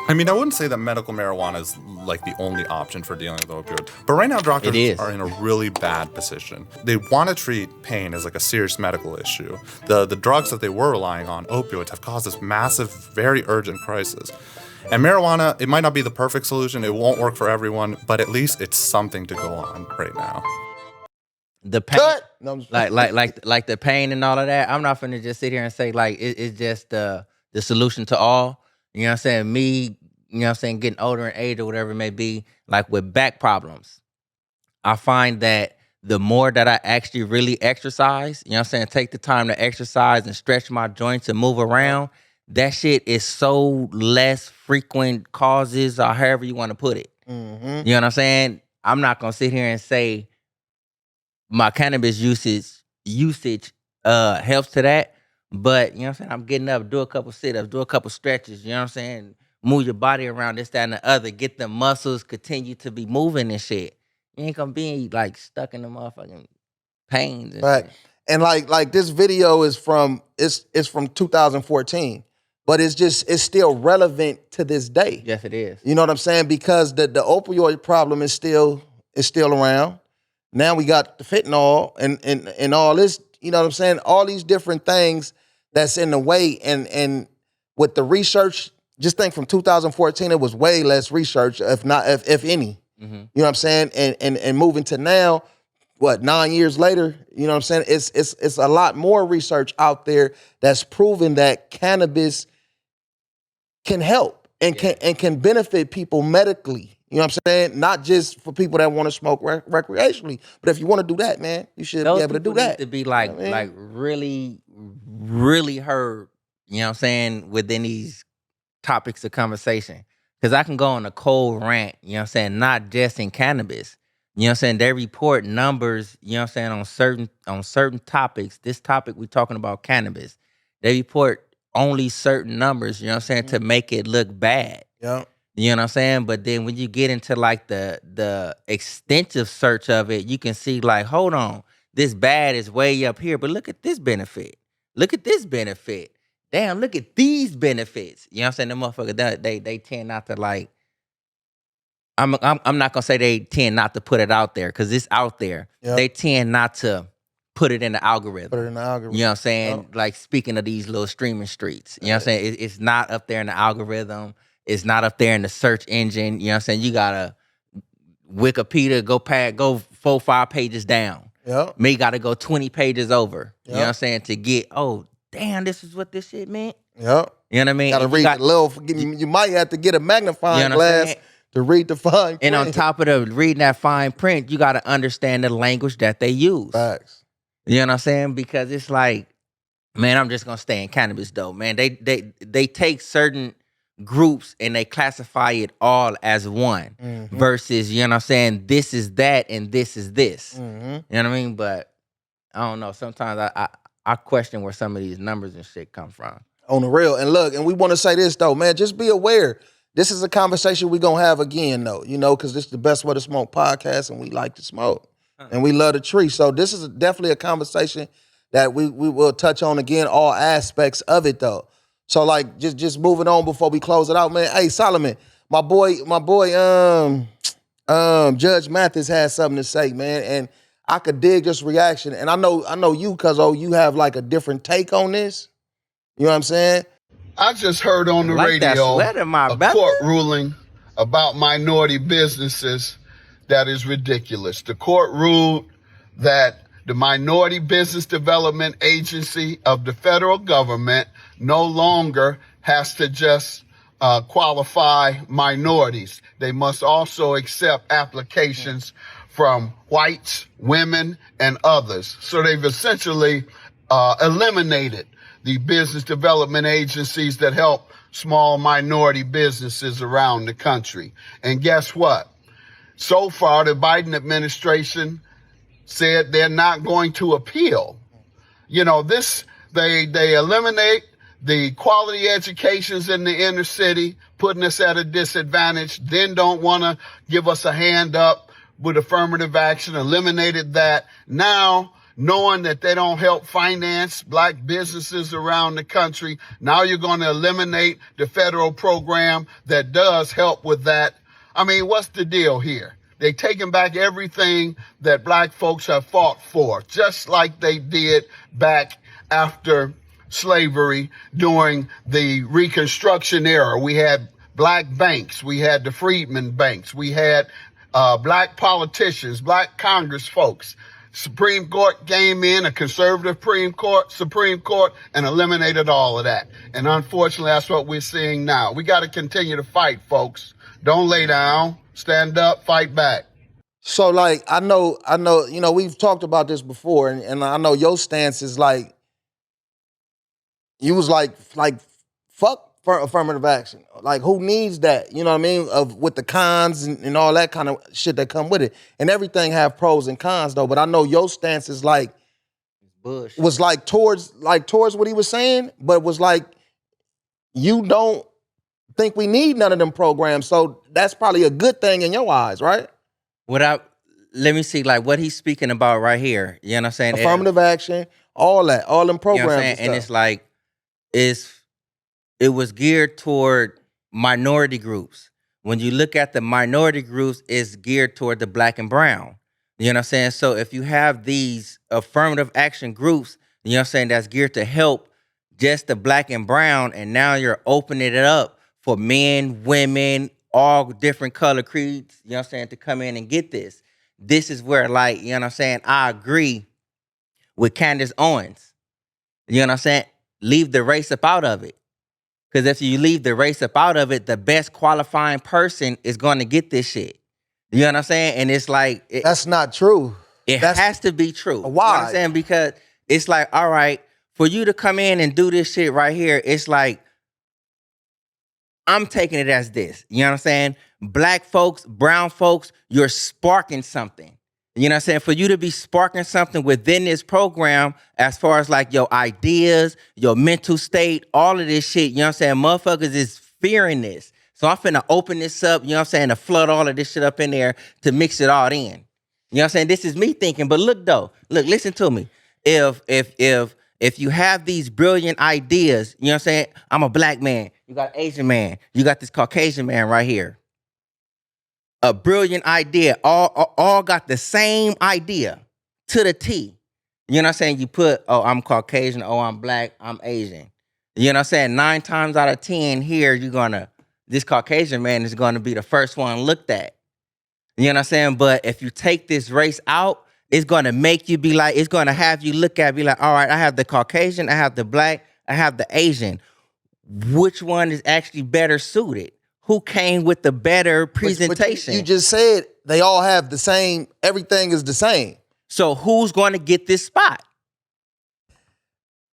I mean, I wouldn't say that medical marijuana is like the only option for dealing with opioids, but right now doctors are in a really bad position. They want to treat pain as like a serious medical issue. The drugs that they were relying on, opioids, have caused this massive, very urgent crisis. And marijuana, it might not be the perfect solution, it won't work for everyone, but at least it's something to go on right now. The pain, like the pain and all of that. I'm not finna just sit here and say like it's just the solution to all. You know what I'm saying? Me, you know what I'm saying, getting older in age or whatever it may be, like with back problems, I find that the more that I actually really exercise, you know what I'm saying, take the time to exercise and stretch my joints and move around, that shit is so less frequent causes or however you want to put it. Mm-hmm. You know what I'm saying? I'm not going to sit here and say my cannabis usage helps to that. But, you know what I'm saying, I'm getting up, do a couple sit-ups, do a couple stretches, you know what I'm saying, move your body around, this, that, and the other, get the muscles continue to be moving and shit. You ain't gonna be, like, stuck in the motherfucking pains. And right. shit. And, like this video is from, it's from 2014. but it's still relevant to this day. Yes, it is. You know what I'm saying? Because the opioid problem is still around. Now we got the fentanyl and all this, you know what I'm saying? All these different things that's in the way. And with the research, just think from 2014, it was way less research, if any. Mm-hmm. You know what I'm saying? And moving to now, 9 years later, you know what I'm saying? It's a lot more research out there that's proven that cannabis can help and can benefit people medically. You know what I'm saying? Not just for people that want to smoke recreationally, but if you want to do that, man, you should Those be able to do people need that. to be like, You know what I mean? like really, really heard. You know what I'm saying, within these topics of conversation, because I can go on a cold rant. You know what I'm saying, not just in cannabis. You know what I'm saying, they report numbers. You know what I'm saying, on certain topics. This topic we're talking about cannabis. They report only certain numbers. You know what I'm saying, to make it look bad. Yeah. You know what I'm saying? But then when you get into like the extensive search of it, you can see like, hold on, this bad is way up here, but look at this benefit. Look at this benefit. Damn, look at these benefits. You know what I'm saying? The motherfucker, they tend not to like, I'm not gonna say they tend not to put it out there, because it's out there. Yep. They tend not to put it in the algorithm. Put it in the algorithm. You know what I'm saying? Yep. Like, speaking of these little streaming streets, you know what I'm saying? It's not up there in the algorithm. It's not up there in the search engine. You know what I'm saying? You gotta Wikipedia, go 4-5 pages down. Yep. Me gotta go 20 pages over. You know Yep. what I'm saying? To get, oh, damn, this is what this shit meant. Yep. You know what I mean? Gotta And you read got- the little. You might have to get a magnifying You know what I'm glass saying? to read the fine print. And on top of the reading that fine print, you gotta understand the language that they use. Facts. You know what I'm saying? Because it's like, man, I'm just gonna stay in cannabis though, man. They take certain groups and they classify it all as one, versus, you know what I'm saying, this is that and this is this. Mm-hmm. You know what I mean? But I don't know. Sometimes I question where some of these numbers and shit come from. On the real. And look, and we want to say this though, man, just be aware. This is a conversation we're going to have again though, you know, because this is the Best Way to Smoke podcast and we like to smoke. And we love the tree. So this is definitely a conversation that we will touch on again, all aspects of it though. So like just moving on before we close it out, man. Hey, Solomon, my boy, Judge Mathis has something to say, man. And I could dig this reaction. And I know you, because you have like a different take on this. You know what I'm saying? I just heard on the Like that radio sweater, my a brother. court ruling about minority businesses that is ridiculous. The court ruled that the Minority Business Development Agency of the federal government no longer has to just qualify minorities. They must also accept applications from whites, women, and others. So they've essentially eliminated the business development agencies that help small minority businesses around the country. And guess what? So far, the Biden administration said they're not going to appeal. You know, they eliminate the quality educations in the inner city, putting us at a disadvantage, then don't want to give us a hand up with affirmative action, eliminated that. Now, knowing that they don't help finance black businesses around the country, now you're going to eliminate the federal program that does help with that. I mean, what's the deal here? They're taking back everything that black folks have fought for, just like they did back after slavery during the Reconstruction era. We had black banks. We had the Freedmen banks. We had black politicians, black Congress folks. Supreme Court came in, a conservative Supreme Court, and eliminated all of that. And unfortunately, that's what we're seeing now. We got to continue to fight, folks. Don't lay down. Stand up, fight back. So like, I know, you know, we've talked about this before, and I know your stance is like, you was like fuck for affirmative action. Like, who needs that? You know what I mean? With the cons and all that kind of shit that come with it. And everything have pros and cons though. But I know your stance is like, Bush. was like towards what he was saying, but was like, you don't think we need none of them programs. So that's probably a good thing in your eyes, right? Let me see, like, what he's speaking about right here. You know what I'm saying? Affirmative action, all that, all them You know what programs. I'm saying? And it's like, it was geared toward minority groups. When you look at the minority groups, it's geared toward the black and brown. You know what I'm saying? So if you have these affirmative action groups, you know what I'm saying, that's geared to help just the black and brown, and now you're opening it up for men, women, all different color creeds, you know what I'm saying, to come in and get this. This is where, like, you know what I'm saying, I agree with Candace Owens. You know what I'm saying? Leave the race up out of it. Because if you leave the race up out of it, the best qualifying person is going to get this shit. You know what I'm saying? And it's like... That's not true. That's has to be true. Why? You know what I'm saying? Because it's like, all right, for you to come in and do this shit right here, it's like, I'm taking it as this. You know what I'm saying? Black folks, brown folks, you're sparking something. You know what I'm saying? For you to be sparking something within this program, as far as like your ideas, your mental state, all of this shit, you know what I'm saying? Motherfuckers is fearing this. So I'm finna open this up, you know what I'm saying, to flood all of this shit up in there to mix it all in. You know what I'm saying? This is me thinking, but look though, look, listen to me. If you have these brilliant ideas, you know what I'm saying? I'm a black man, you got an Asian man, you got this Caucasian man right here. A brilliant idea, all got the same idea to the T. You know what I'm saying? You put, oh, I'm Caucasian, oh, I'm black, I'm Asian. You know what I'm saying? 9 times out of 10 here, this Caucasian man is gonna be the first one looked at. You know what I'm saying? But if you take this race out, it's gonna make you be like, it's gonna have you look at, be like, all right, I have the Caucasian, I have the black, I have the Asian. Which one is actually better suited? Who came with the better presentation? But you just said they all have the same, everything is the same. So who's going to get this spot?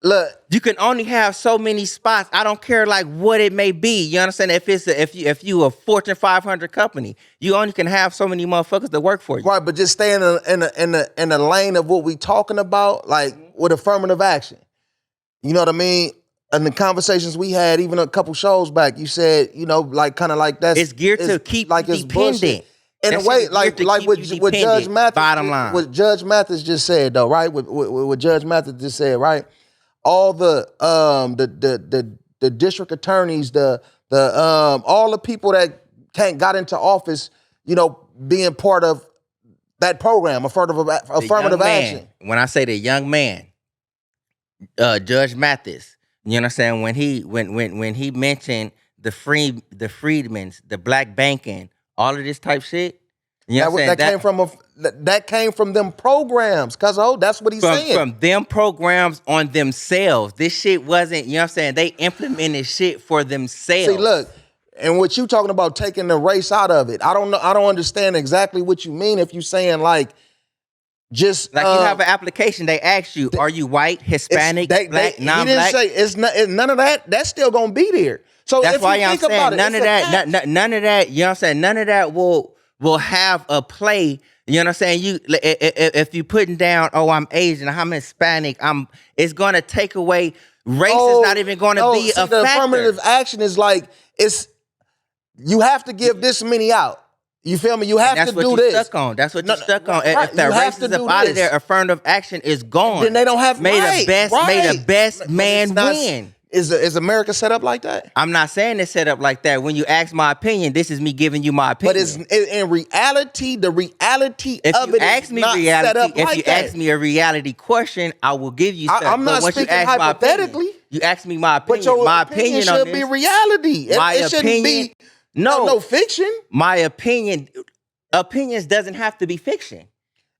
Look, you can only have so many spots. I don't care like what it may be. You understand? If you a Fortune 500 company, you only can have so many motherfuckers that work for you. Right, but just stay in the lane of what we talking about, like with affirmative action. You know what I mean? In the conversations we had, even a couple shows back, you said, you know, like kind of like that's it's geared to keep like it's dependent. In a way, like what Judge Mathis, bottom line, what Judge Mathis just said though, right? What Judge Mathis just said, right? All the district attorneys, the all the people that got into office, you know, being part of that program, affirmative action. When I say the young man, Judge Mathis. You know what I'm saying? When he mentioned the freedmen's, the black banking, all of this type shit. You know what I'm saying? That came from them programs, cuz that's what he's saying. From them programs on themselves. This shit wasn't, you know what I'm saying? They implemented shit for themselves. See, look, and what you talking about taking the race out of it. I don't know, I don't understand exactly what you mean if you saying like just like you have an application, they ask you, are you white, Hispanic, black, non-black? He didn't say it's none of that. That's still gonna be there. So that's if why you I'm think saying about none of that, none of that. You know what I'm saying? None of that will have a play. You know what I'm saying? You if you putting down, oh, I'm Asian, I'm Hispanic, it's gonna take away. Race is not even gonna be a factor. The affirmative action is like you have to give this many out. You feel me? You have to do this. That's what you're stuck on. If that race is up out of there, affirmative action is gone. Then they don't have May the best man win. Is America set up like that? I'm not saying it's set up like that. When you ask my opinion, this is me giving you my opinion. But in reality, the reality of it is not set up like that. If you ask me a reality question, I will give you stuff. I'm not speaking hypothetically. You ask me my opinion. But my opinion should be reality. It shouldn't be no fiction. My opinions doesn't have to be fiction.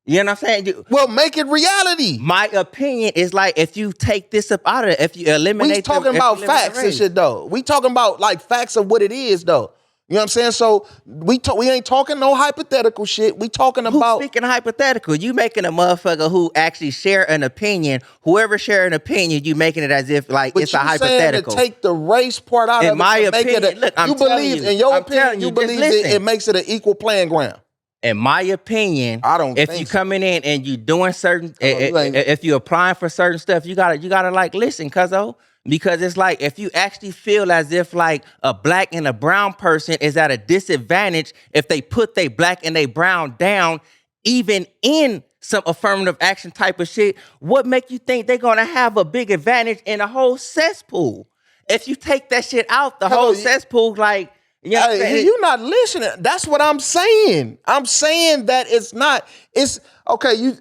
You know what I'm saying? Well, make it reality. My opinion is like if you take this up out of it, if you eliminate. We talking about facts and shit though. We talking about like facts of what it is though. You know what I'm saying? So we ain't talking no hypothetical shit. We talking about who's speaking hypothetical. You making a motherfucker who actually share an opinion. Whoever share an opinion, you making it as if like it's a hypothetical. To take the race part out of it. In my opinion, look, I'm telling you. In your opinion, you believe it makes it an equal playing ground. In my opinion, I don't. If you coming in and you doing certain, if you applying for certain stuff, you gotta like listen, cuzzo. Because it's like if you actually feel as if like a black and a brown person is at a disadvantage if they put they black and they brown down, even in some affirmative action type of shit, what make you think they're gonna have a big advantage in a whole cesspool? If you take that shit out, the Hello, whole cesspool, like, you know what I'm Hey, saying? you're not listening. That's what I'm saying. I'm saying that it's not. It's okay.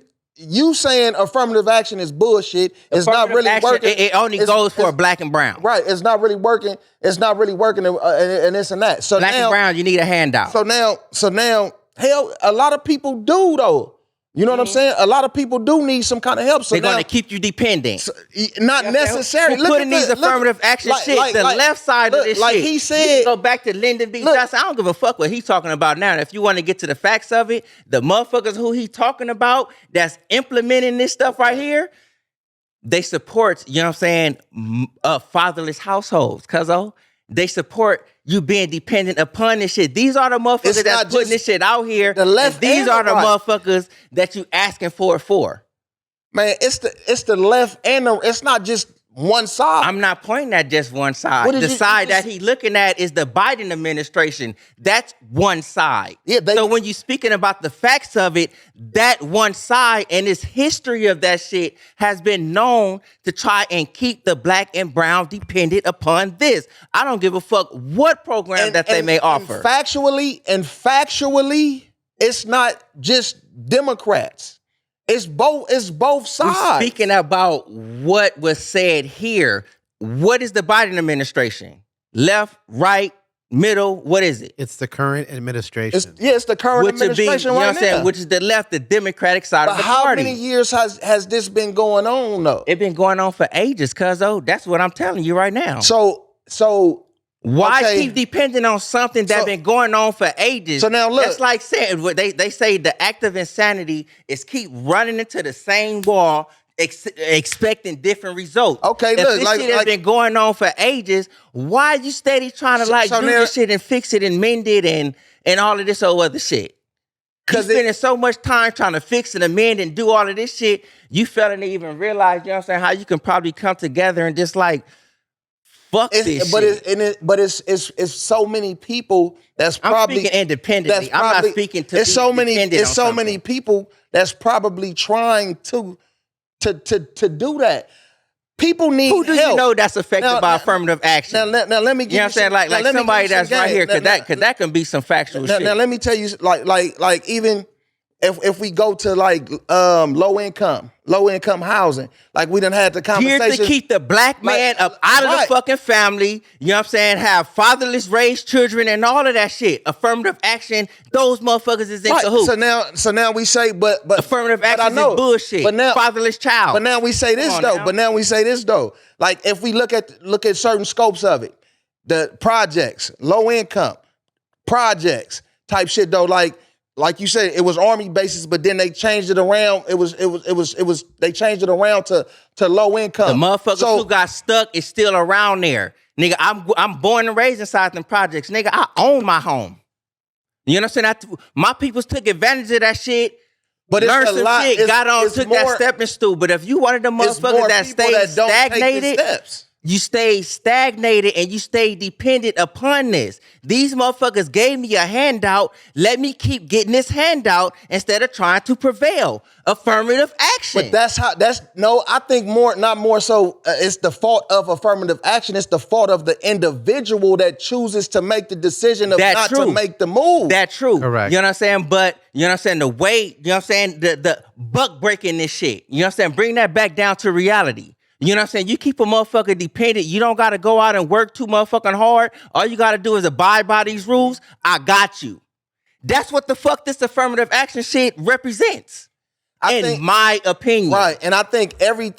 You saying affirmative action is bullshit. It's not Affirmative really action, working. It only goes for black and brown. Right. It's not really working. It's not really working, and this and that. So Black now, and brown, you need a handout. So now, hell, a lot of people do though. You know what I'm saying? A lot of people do need some kind of help. So They're going to keep you dependent. not necessarily. Who putting these affirmative action shit, the left side of this like shit. he You said, can go back to Lyndon B. Johnson. I don't give a fuck what he's talking about now. If you want to get to the facts of it, the motherfuckers who he talking about that's implementing this stuff right here, they support, you know what I'm saying, fatherless households, cuzzo. They support you being dependent upon this shit. These are the motherfuckers that's putting this shit out here. The left and these and are the the right. motherfuckers that you asking for it for. Man, it's the left and the. It's not just one side. I'm not pointing at just one side. What did The you side just- that he looking at is the Biden administration. That's one side. Yeah, so when you speaking about the facts of it, that one side and its history of that shit has been known to try and keep the black and brown dependent upon this. I don't give a fuck what program that they may offer. And factually, it's not just Democrats. It's both sides. We're speaking about what was said here. What is the Biden administration? Left, right, middle, what is it? It's the current administration. It's the current Which would be, administration you know what right I'm saying? now. Which is the left, the Democratic side But of the how party. many years has this been going on though? It's been going on for ages, cuzzo. That's what I'm telling you right now. So why okay. keep depending on something that's been going on for ages? So now look. That's like saying, they say the act of insanity is keep running into the same wall, expecting different results. Okay, if look, this like- shit has been going on for ages, why you steady trying to do now- this shit and fix it and mend it and all of this old other shit? You spending so much time trying to fix and amend and do all of this shit, you failing to even realize, you know what I'm saying, how you can probably come together and just like fuck this shit. It's so many people that's probably I'm speaking independently. I'm not speaking to it's so many dependent it's on so something. many people that's probably trying to do that. People need Who do help. you know that's affected Now- by now- affirmative action? Now let me give you know what I'm saying? Like somebody that's right here, cause that can be some factual shit. Now let me tell you, like even if we go to like low income housing, like we done had the Here conversation to keep the black man up out of the fucking family, you know what I'm saying? Have fatherless raised children and all of that shit. Affirmative action, those motherfuckers is in cahoots. So now we say, but affirmative but I action know, is bullshit. But now, fatherless child. But now we say this Come on though. now. But now we say this though. Like if we look at certain scopes of it, the projects, low income projects type shit though. Like you said, it was army bases, but then they changed it around. They changed it around to low income. The motherfuckers who got stuck is still around there. Nigga, I'm born and raised inside them projects. Nigga, I own my home. You know what I'm saying? My peoples took advantage of that shit. But learned it's a some lot. shit, got on, took that stepping stool. But if you one of them motherfuckers that stayed stagnated, you stay stagnated and you stay dependent upon this. These motherfuckers gave me a handout. Let me keep getting this handout instead of trying to prevail. Affirmative action. But I think not more so it's the fault of affirmative action. It's the fault of the individual that chooses to make the decision of to make the move. That's true. Correct. You know what I'm saying? But, you know what I'm saying? The way, you know what I'm saying? The buck breaking this shit. You know what I'm saying? Bring that back down to reality. You know what I'm saying? You keep a motherfucker dependent. You don't got to go out and work too motherfucking hard. All you got to do is abide by these rules. I got you. That's what the fuck this affirmative action shit represents. In my opinion. Right. And I think every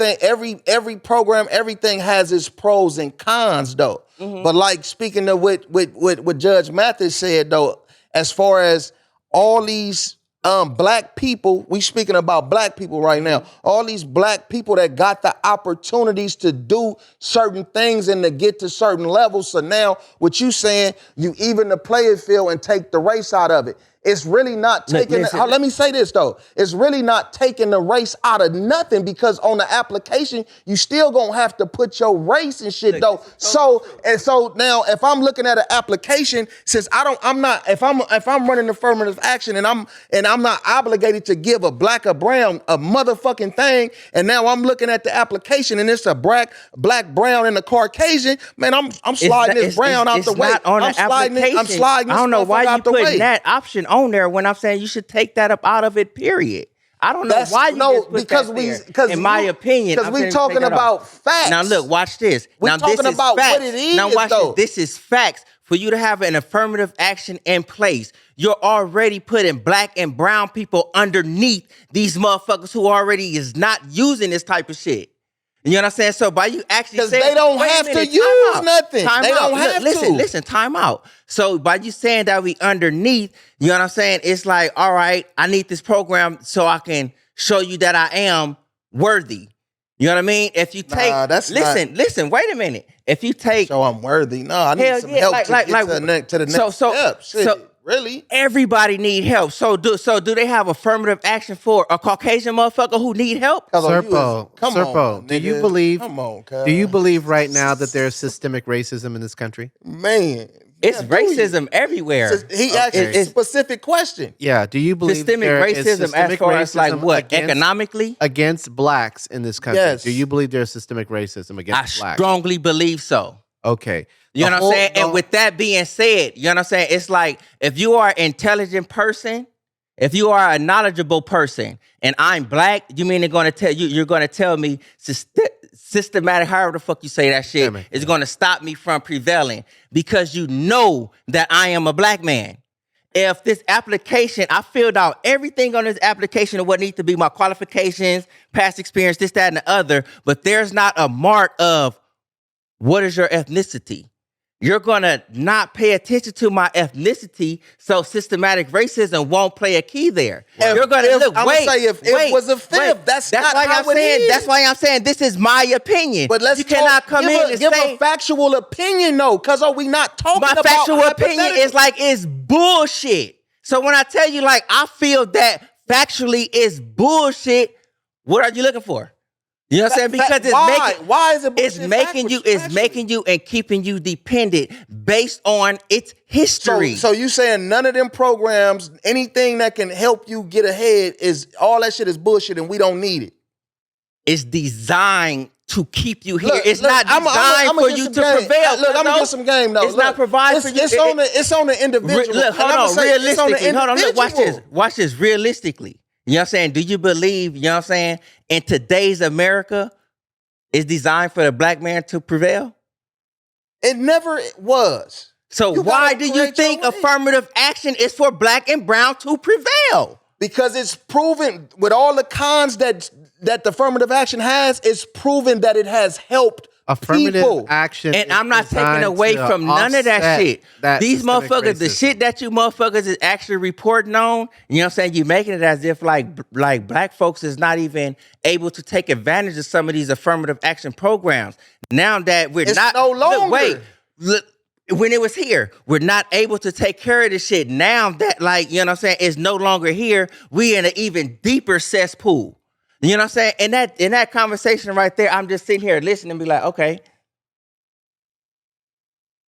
program, everything has its pros and cons though. Mm-hmm. But like speaking of what Judge Mathis said though, as far as all these black people, we speaking about black people right now. All these black people that got the opportunities to do certain things and to get to certain levels. So now what you saying, you even the playing field and take the race out of it. it's really not taking. Let me say this though. It's really not taking the race out of nothing because on the application you still gonna have to put your race and shit though. So now if I'm looking at an application, since if I'm running affirmative action and I'm not obligated to give a black or brown a motherfucking thing, and now I'm looking at the application and it's a black, brown, and a Caucasian, man, I'm sliding this brown out the way. I'm sliding this I don't know why you putting way. that option on there when I'm saying you should take that up out of it, period. I don't know why you just put that there. In my opinion, because we talking about facts. Now look, watch this. We're talking about what it is. Now watch this. This is facts. For you to have an affirmative action in place, you're already putting black and brown people underneath these motherfuckers who already is not using this type of shit. You know what I'm saying? So by you actually saying, they don't have to use nothing. They don't have to. Listen, time out. So by you saying that we underneath, you know what I'm saying? It's like, all right, I need this program so I can show you that I am worthy. You know what I mean? If you take, listen, wait a minute. If you take, so I'm worthy. No, I need some help to get to the next step. Shit, so really, everybody need help. So do they have affirmative action for a Caucasian motherfucker who need help? Serpo, do you believe? Come on, do you believe right now that there's systemic racism in this country? Man, it's racism everywhere. He asked a specific question. Yeah, do you believe systemic racism as far as like what economically against blacks in this country? Yes. Do you believe there's systemic racism against blacks? I strongly believe so. Okay. You know what I'm saying? And with that being said, you know what I'm saying? It's like if you are an intelligent person, if you are a knowledgeable person, and I'm black, you mean you're going to tell me systematic, however the fuck you say that shit, is going to stop me from prevailing because you know that I am a black man. If this application, I filled out everything on this application of what needs to be my qualifications, past experience, this, that, and the other, but there's not a mark of what is your ethnicity. You're going to not pay attention to my ethnicity, so systematic racism won't play a key there. You're going to look, if it was a fifth, that's not why how I'm saying. That's why I'm saying this is my opinion. But you cannot come in and give say a factual opinion, though, because are we not talking my about factual opinion is like it's bullshit. So when I tell you like I feel that factually is bullshit, what are you looking for? You know what I'm saying? Because why is it it's making you and keeping you dependent based on its history. So you saying none of them programs, anything that can help you get ahead, is all that shit is bullshit and we don't need it. It's designed to keep you here. It's not designed for you to prevail. Look, I'm gonna get some game though. It's not provided for you. It's on the individual. Look, hold on. Realistically, hold on. Look, watch this. Realistically. You know what I'm saying? Do you believe, you know what I'm saying, in today's America, it's designed for the black man to prevail? It never was. So why do you think affirmative action is for black and brown to prevail? Because it's proven with all the cons that the affirmative action has, it's proven that it has helped affirmative people. Action. And I'm not taking away from none of that shit. These motherfuckers, the shit that you motherfuckers is actually reporting on, you know what I'm saying? You making it as if like black folks is not even able to take advantage of some of these affirmative action programs. Now that we're not no longer. Look, when it was here, we're not able to take care of this shit. Now that like, you know what I'm saying, it's no longer here, we in an even deeper cesspool. You know what I'm saying? In that conversation right there, I'm just sitting here listening and be like, okay,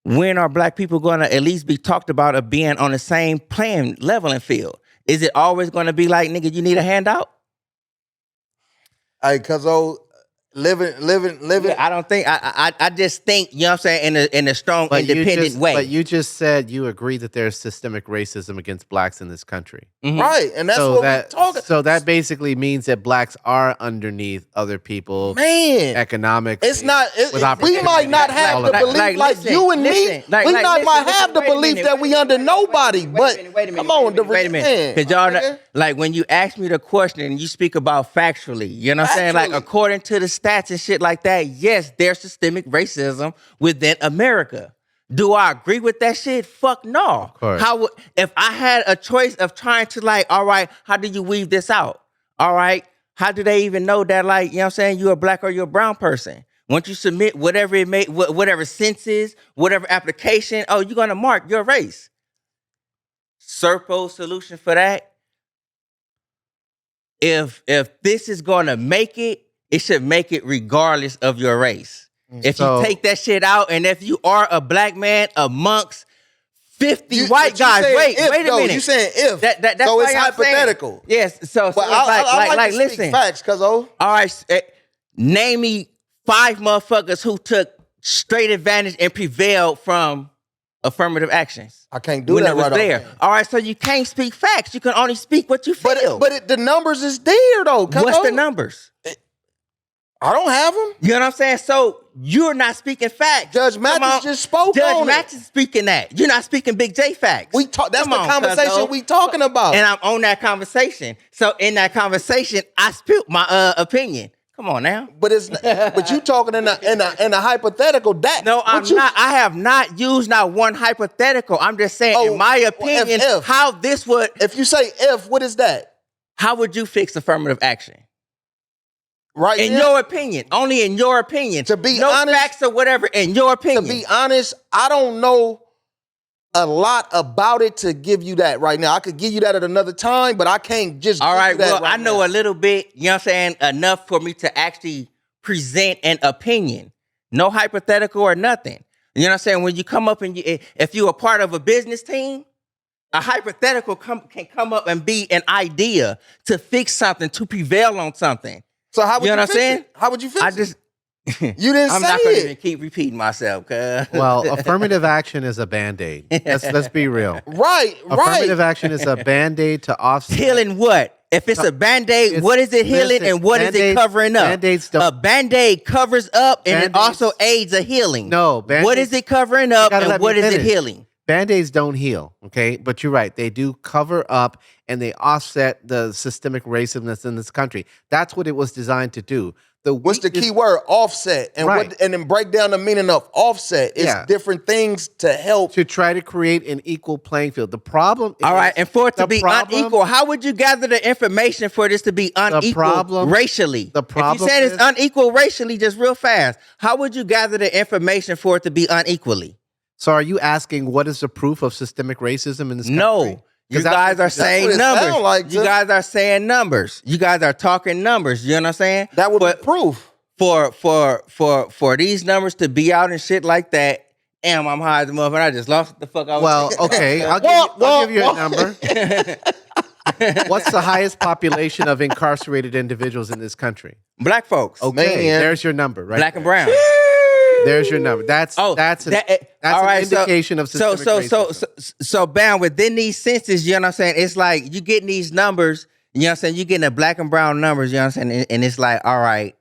when are black people going to at least be talked about of being on the same playing leveling field? Is it always going to be like, nigga, you need a handout? Cause living. Yeah, I don't think. I just think, you know what I'm saying, in a strong, independent way. But you just said you agree that there's systemic racism against blacks in this country. Mm-hmm. Right, and that's what we're talking. So that basically means that blacks are underneath other people. Man, economics. It's not. We might not have the belief like you and me. We might have the belief that we under nobody. But come on, wait a minute, because y'all like when you ask me the question and you speak about factually, you know what I'm saying, like according to the stats and shit like that, yes, there's systemic racism within America. Do I agree with that shit? Fuck no. How if I had a choice of trying to like, all right, how do you weave this out? All right, how do they even know that like, you know what I'm saying, you're a black or you're a brown person? Once you submit whatever it may, whatever census, whatever application, oh, you're gonna mark your race. Serpo solution for that. If this is gonna make it, it should make it regardless of your race. If you take that shit out, and if you are a black man amongst 50 white guys, wait a minute. You saying if? That's so why it's I'm hypothetical. saying. Yes. So But it's I like to listen. speak facts, cuz-o. All right, name me 5 motherfuckers who took straight advantage and prevailed from affirmative actions. I can't do when that it was right there. off. All right, so you can't speak facts. You can only speak what you feel. But the numbers is there though. What's the numbers? I don't have them. You know what I'm saying? So you're not speaking facts. Judge Mathis just spoke Judge on Mathis is speaking that. You're not speaking Big J facts. That's the conversation we talking about. And I'm on that conversation. So in that conversation, I spilled my opinion. Come on now. But you talking in a hypothetical. That no, I'm not. I have not used not one hypothetical. I'm just saying, in my opinion, how this would. If you say if, what is that? How would you fix affirmative action? Right. In your opinion, only in your opinion. To be no honest, facts or whatever. In your opinion. To be honest, I don't know a lot about it to give you that right now. I could give you that at another time, but I can't just. All right. Well, right I know now. a little bit. You know what I'm saying? Enough for me to actually present an opinion. No hypothetical or nothing. You know what I'm saying? When you come up and if you're a part of a business team, a hypothetical can come up and be an idea to fix something, to prevail on something. So how would you know what I'm saying? How would you fix it? You didn't I'm say not going to it. even keep repeating myself. Well, affirmative action is a Band-Aid. Let's be real. Right. Affirmative action is a Band-Aid to offset. Healing what? If it's a Band-Aid, what is it healing and what is it covering up? Band-Aids don't. A Band-Aid covers up and it also aids a healing. No, Band-Aids. What is it covering up and what is it healing? Band-Aids don't heal, okay? But you're right. They do cover up and they offset the systemic racism that's in this country. That's what it was designed to do. What's the key word? Offset. And Right. and then break down the meaning of offset. It's different things to help. To try to create an equal playing field. The problem is... All right, and for it to be unequal, how would you gather the information for this to be unequal racially? The problem if you said it's unequal racially, just real fast, how would you gather the information for it to be unequally? So are you asking what is the proof of systemic racism in this country? No. You guys are saying numbers. You guys are saying numbers. You guys are talking numbers. You know what I'm saying? That would be proof. For these numbers to be out and shit like that, damn, I'm high as a motherfucker. I just lost what the fuck I was Well, thinking. okay. I'll give you a number. What's the highest population of incarcerated individuals in this country? Black folks. Okay, there's your number, right? Black and brown. There's your number. That's an indication of systemic racism. So bam, within these census, you know what I'm saying? It's like you getting these numbers, you know what I'm saying? You getting the black and brown numbers, you know what I'm saying? And it's like, all right,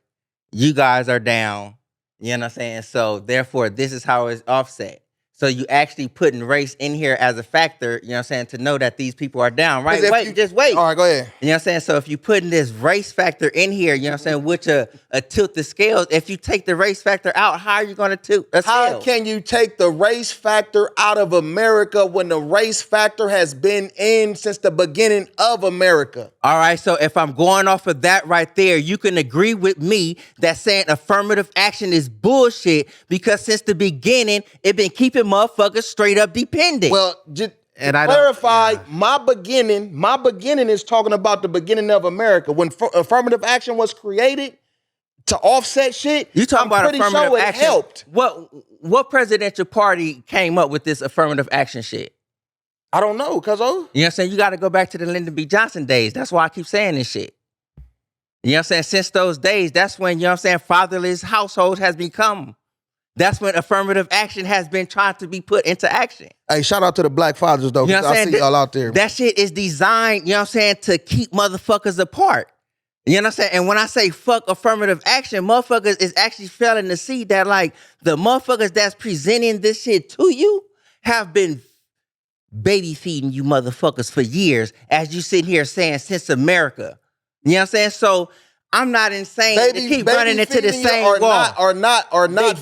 you guys are down, you know what I'm saying? So therefore, this is how it's offset. So you actually putting race in here as a factor, you know what I'm saying, to know that these people are down, right? Just wait. All right, go ahead. You know what I'm saying? So if you putting this race factor in here, you know what I'm saying, which tilt the scales, if you take the race factor out, how are you going to tilt the scales? How can you take the race factor out of America when the race factor has been in since the beginning of America? All right, so if I'm going off of that right there, you can agree with me that saying affirmative action is bullshit because since the beginning, it been keeping motherfuckers straight up dependent. Well, just clarify, my beginning is talking about the beginning of America. When affirmative action was created to offset shit, you talking about affirmative sure it action? Helped. What presidential party came up with this affirmative action shit? I don't know, cuz. You know what I'm saying? You got to go back to the Lyndon B. Johnson days. That's why I keep saying this shit. You know what I'm saying? Since those days, that's when, you know what I'm saying, fatherless households has become. That's when affirmative action has been trying to be put into action. Hey, shout out to the black fathers, though. You know what I'm saying? I see y'all out there. That shit is designed, you know what I'm saying, to keep motherfuckers apart. You know what I'm saying? And when I say fuck affirmative action, motherfuckers is actually failing to see that, like, the motherfuckers that's presenting this shit to you have been baby feeding you motherfuckers for years, as you sit here saying, since America. You know what I'm saying? So I'm not insane to keep running into the same wall. Or not.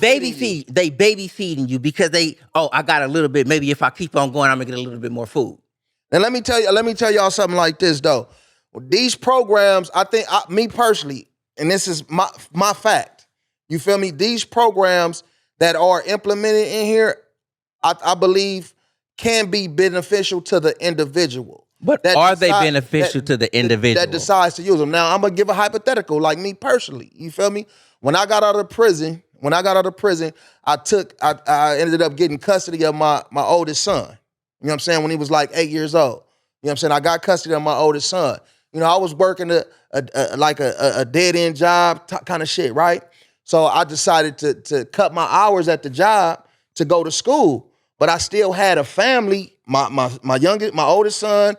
They baby feeding you because I got a little bit. Maybe if I keep on going, I'm gonna get a little bit more food. And let me tell y'all something like this though. These programs, I think, me personally, and this is my fact. You feel me? These programs that are implemented in here, I believe, can be beneficial to the individual. But are they beneficial to the individual that decides to use them? Now, I'm gonna give a hypothetical, like me personally. You feel me? When I got out of prison, I ended up getting custody of my oldest son. You know what I'm saying? When he was like 8 years old. You know what I'm saying? I got custody of my oldest son. You know, I was working a dead end job kind of shit, right? So I decided to cut my hours at the job to go to school, but I still had a family. My oldest son,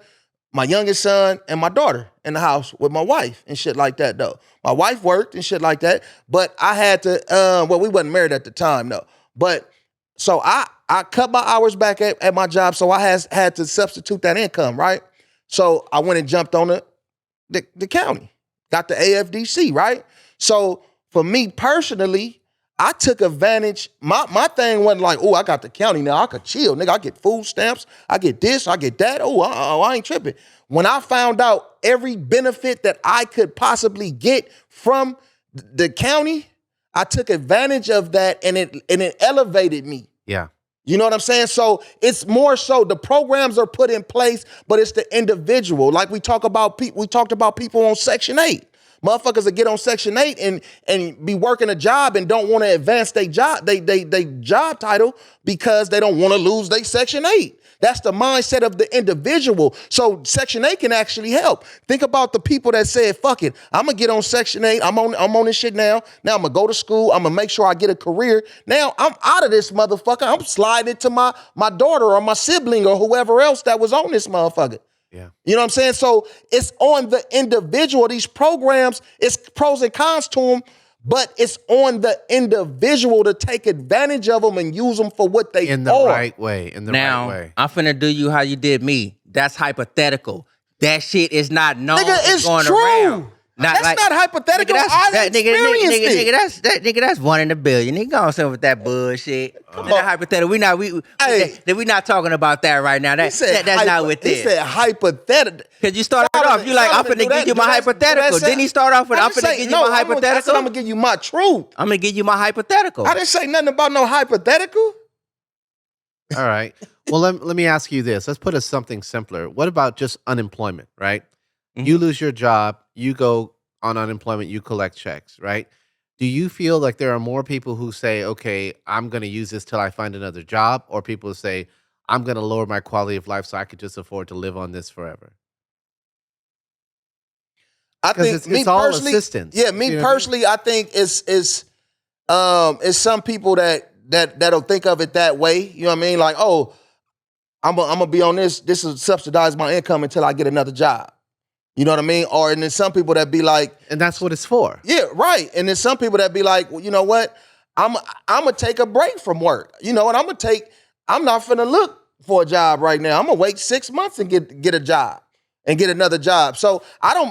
my youngest son, and my daughter in the house with my wife and shit like that, though. My wife worked and shit like that, but I had to, we wasn't married at the time, though. But so I cut my hours back at my job, so I had to substitute that income, right? So I went and jumped on the county, got the AFDC, right? So for me personally, I took advantage. My thing wasn't like, oh, I got the county now, I could chill, nigga. I get food stamps, I get this, I get that. Oh, I ain't tripping. When I found out every benefit that I could possibly get from the county, I took advantage of that, and it elevated me. Yeah. You know what I'm saying? So it's more so the programs are put in place, but it's the individual. Like we talked about people on Section 8. Motherfuckers that get on Section 8 and be working a job and don't want to advance their job title because they don't want to lose their Section 8. That's the mindset of the individual. So Section 8 can actually help. Think about the people that said, fuck it, I'm going to get on Section 8. I'm on this shit now. Now I'm going to go to school. I'm going to make sure I get a career. Now I'm out of this motherfucker. I'm sliding it to my daughter or my sibling or whoever else that was on this motherfucker. Yeah. You know what I'm saying? So it's on the individual. These programs, it's pros and cons to them, but it's on the individual to take advantage of them and use them for what they in the are. right way. Now, I'm finna do you how you did me. That's hypothetical. That shit is not known. Nigga, it's going true. around. That's not hypothetical. I experienced it. That's 1 in a billion. Nigga, go on with that bullshit. That hypothetical. We not talking about that right now. That's not with this. He said hypothetical. Cause you started off, you like, I'm finna give you my hypothetical. Didn't he start off with, I'm finna give you my hypothetical? I said I'm gonna give you my truth. I'm gonna give you my hypothetical. I didn't say nothing about no hypothetical. All right. Well, let me ask you this. Let's put it something simpler. What about just unemployment, right? Mm-hmm. You lose your job, you go on unemployment, you collect checks, right? Do you feel like there are more people who say, okay, I'm going to use this till I find another job, or people who say, I'm going to lower my quality of life so I could just afford to live on this forever? I think it's all assistance. Yeah, me personally, I think it's some people that'll think of it that way. You know what I mean? Like, oh, I'm gonna be on this. This will subsidize my income until I get another job. You know what I mean? And then some people that be like, and that's what it's for. Yeah, right. And then some people that be like, well, you know what? I'm gonna take a break from work. You know what? I'm not finna look for a job right now. I'm gonna wait 6 months and get a job and get another job. So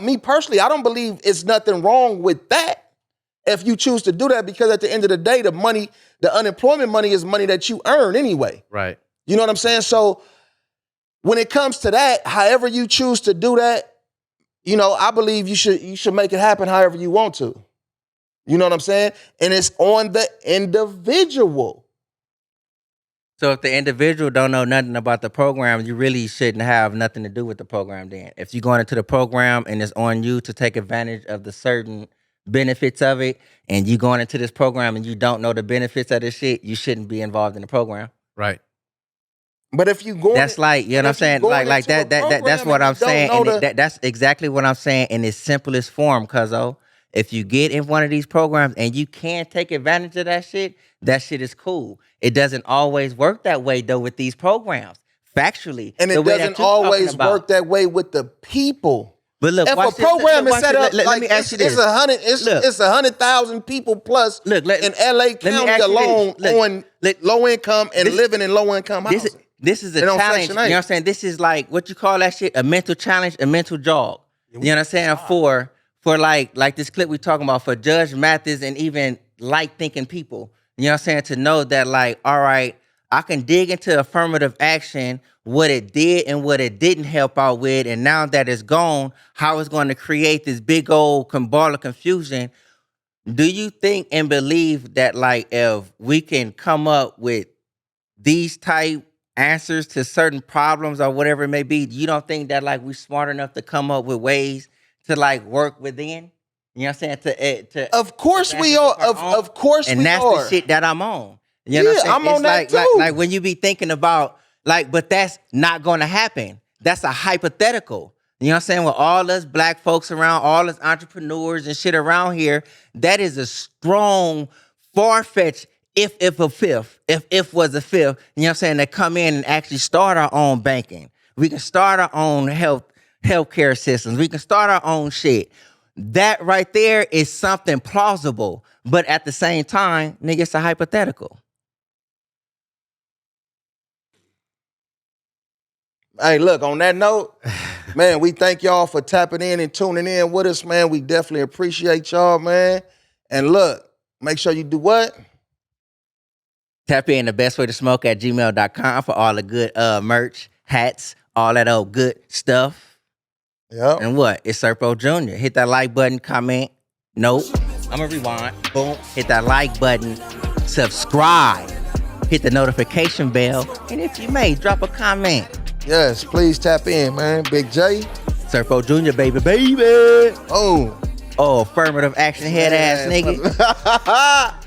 me personally, I don't believe it's nothing wrong with that if you choose to do that, because at the end of the day, the unemployment money is money that you earn anyway. Right. You know what I'm saying? So when it comes to that, however you choose to do that, you know, I believe you should make it happen however you want to. You know what I'm saying? And it's on the individual. So if the individual don't know nothing about the program, you really shouldn't have nothing to do with the program then. If you're going into the program and it's on you to take advantage of the certain benefits of it, and you going into this program and you don't know the benefits of this shit, you shouldn't be involved in the program. Right. But if you go, that's like, you know what I'm saying? Like that's what I'm saying. And that's exactly what I'm saying in its simplest form, cuzzo. If you get in one of these programs and you can take advantage of that shit is cool. It doesn't always work that way though with these programs, factually. And it doesn't always work that way with the people. But look, if a program is set up, let me ask you this: it's 100,000 people plus in LA County alone on low income and living in low income houses. This is a challenge. You know what I'm saying? This is like, what you call that shit? A mental challenge, a mental jog. You know what I'm saying? For like this clip we talking about, for Judge Mathis and even light thinking people. You know what I'm saying? To know that, like, all right, I can dig into affirmative action, what it did and what it didn't help out with, and now that it's gone, how it's going to create this big old ball of confusion. Do you think and believe that, like, if we can come up with these type answers to certain problems or whatever it may be, you don't think that like we smart enough to come up with ways to like work within? You know what I'm saying? To Of course we are. Of course we are. And that's the shit that I'm on. You know what I'm saying? I'm on that like, too. Like when you be thinking about like, but that's not gonna happen. That's a hypothetical. You know what I'm saying? With all us black folks around, all us entrepreneurs and shit around here, that is a strong, far-fetched if was a fifth, you know what I'm saying, to come in and actually start our own banking. We can start our own healthcare systems. We can start our own shit. That right there is something plausible. But at the same time, nigga, it's a hypothetical. Hey, look, on that note, man, we thank y'all for tapping in and tuning in with us, man. We definitely appreciate y'all, man. And look, make sure you do what? Tap in to BestWay2Smoke at gmail.com for all the good merch, hats, all that old good stuff. Yeah. And what? It's Serpo Jr. Hit that like button, comment. Nope. I'm going to rewind. Boom. Hit that like button. Subscribe. Hit the notification bell. And if you may, drop a comment. Yes, please tap in, man. Big J. Serpo Jr., baby. Oh. Oh, affirmative action head ass nigga.